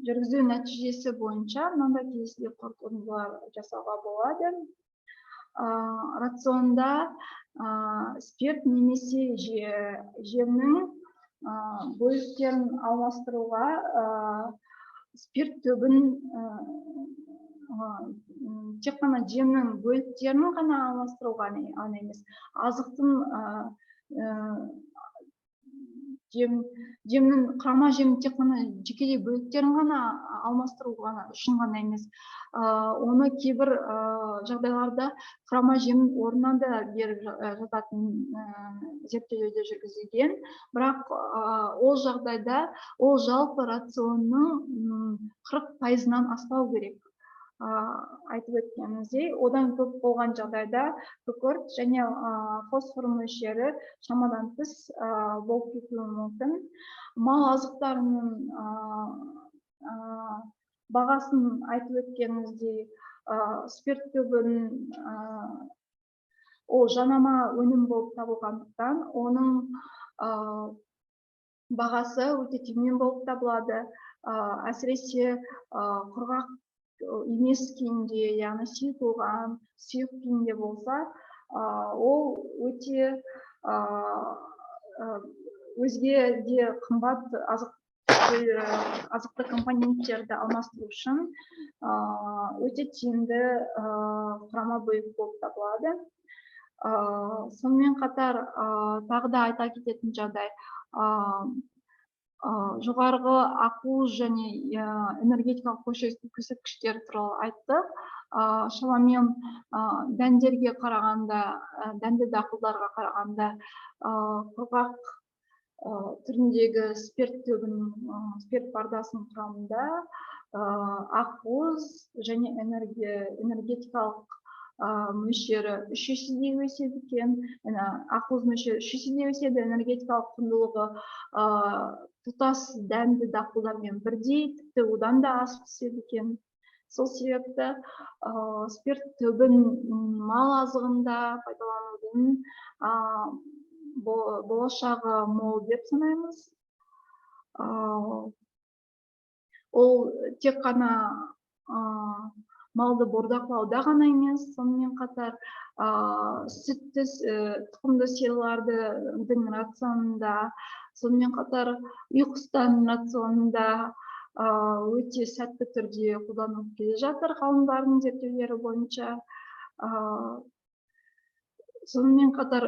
жүргізу нәтижесі бойынша мынандай келесідей қорытындылар жасауға болады. Рационда спирт немесе жемнің бөліктерін алмастыруға спирт түбін тек қана жемнің бөліктерін ғана алмастыруға емес, азықтың жемнің құрама жемнің тек қана жекелей бөліктерін ғана алмастыру үшін ғана емес, оны кейбір жағдайларда құрама жемнің орнына да беріп жататын зерттеулерде жүргізілген. Бірақ ол жағдайда ол жалпы рационның 40%-нан аспау керек. Айтып өткеніміздей, одан көп болған жағдайда күкірт және фосфор мөлшері шамадан тыс болып кетуі мүмкін. Мал азықтарының бағасын айтып өткеніміздей, спирт түбін ол жанама өнім болып табылғандықтан, оның бағасы өте төмен болып табылады. Әсіресе құрғақ емес күйінде, яғни сұйытылған, сұйық күйінде болса, ол өте өзге де қымбат азықтық компоненттерді алмастыру үшін өте тиімді құрама бөлік болып табылады. Сонымен қатар тағы да айта кететін жағдай, жоғарғы ақуыз және энергетикалық көрсеткіштер туралы айттық. Шамамен дәндерге қарағанда, дәнді дақылдарға қарағанда құрғақ түріндегі спирт түбінің, спирт пардасының құрамында ақуыз және энергетикалық мөлшері 3 есеге өседі екен. Ақуыз мөлшері 3 есеге өседі, энергетикалық құндылығы тұтас дәнді дақылдармен бірдей, тіпті одан да асып түседі екен. Сол себепті спирт түбін мал азығында пайдаланудың болашағы мол деп санаймыз. Ол тек қана малды бордақылауда ғана емес, сонымен қатар сүтті тұқымды сиырлардың рационында, сонымен қатар үй құстарының рационында өте сәтті түрде қолданылып келе жатыр ғалымдардың зерттеулері бойынша. Сонымен қатар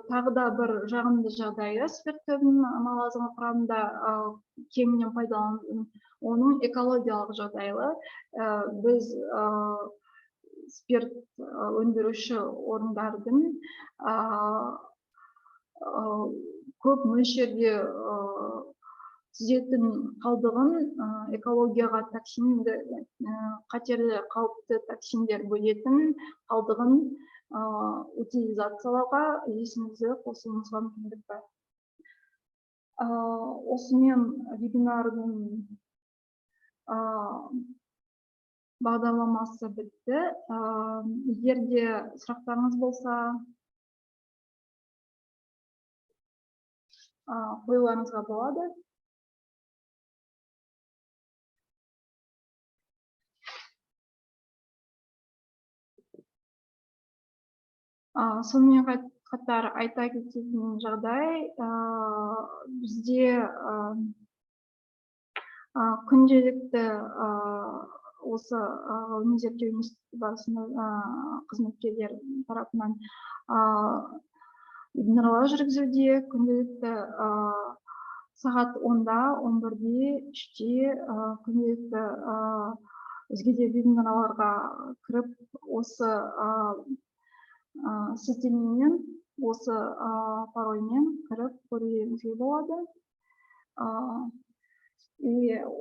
тағы да бір жағымды жағдайы, спирт түбінің мал азығы құрамында кеңінен пайдалану, оның экологиялық жағдайы. Біз спирт өндіруші орындардың көп мөлшерде түзетін қалдығын экологияға токсинді, қатерлі қауіпті токсиндер бөлетін қалдығын утилизациялауға үлесімізді қосуымызға мүмкіндік бар. Осымен вебинардың бағдарламасы бітті. Егер де сұрақтарыңыз болса, қоюларыңызға болады. Сонымен қатар айта кететін жағдай, бізде күнделікті осы ғылыми зерттеу институты барысында қызметкерлер тарапынан вебинарлар жүргізуде. Күнделікті сағат 10-да, 11-де, 3-те күнделікті өзге де вебинарларға кіріп, осы сілтемемен, осы парольмен кіріп көруіңізге болады.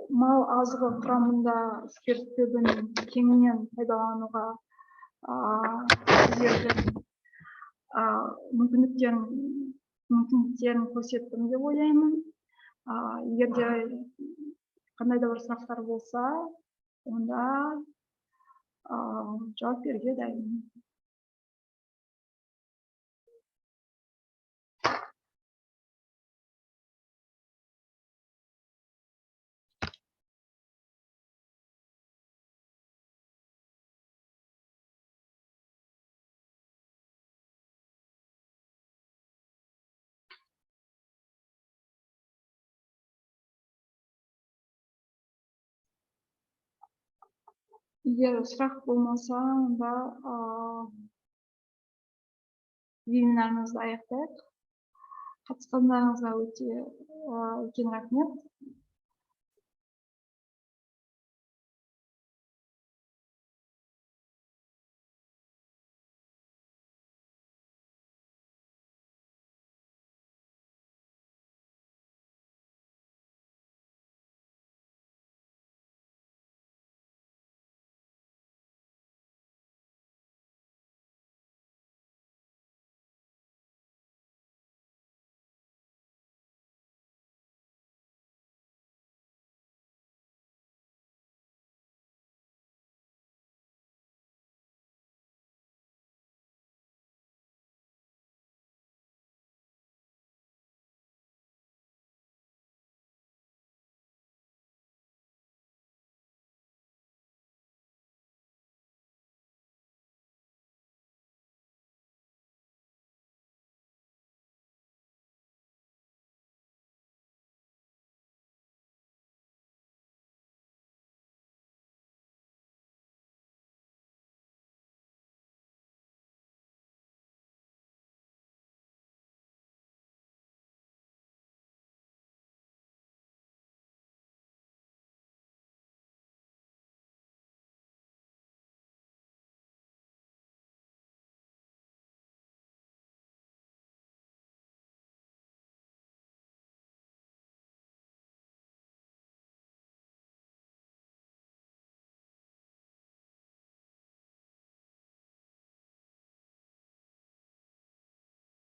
Мал азығы құрамында спирт түбін кеңінен пайдалануға сіздердің мүмкіндіктерін көрсеттім деп ойлаймын. Егер де қандай да бір сұрақтар болса, онда жауап беруге дайынмын. Егер сұрақ болмаса, онда вебинарымызды аяқтайық. қатысқандарыңызға өте үлкен рахмет.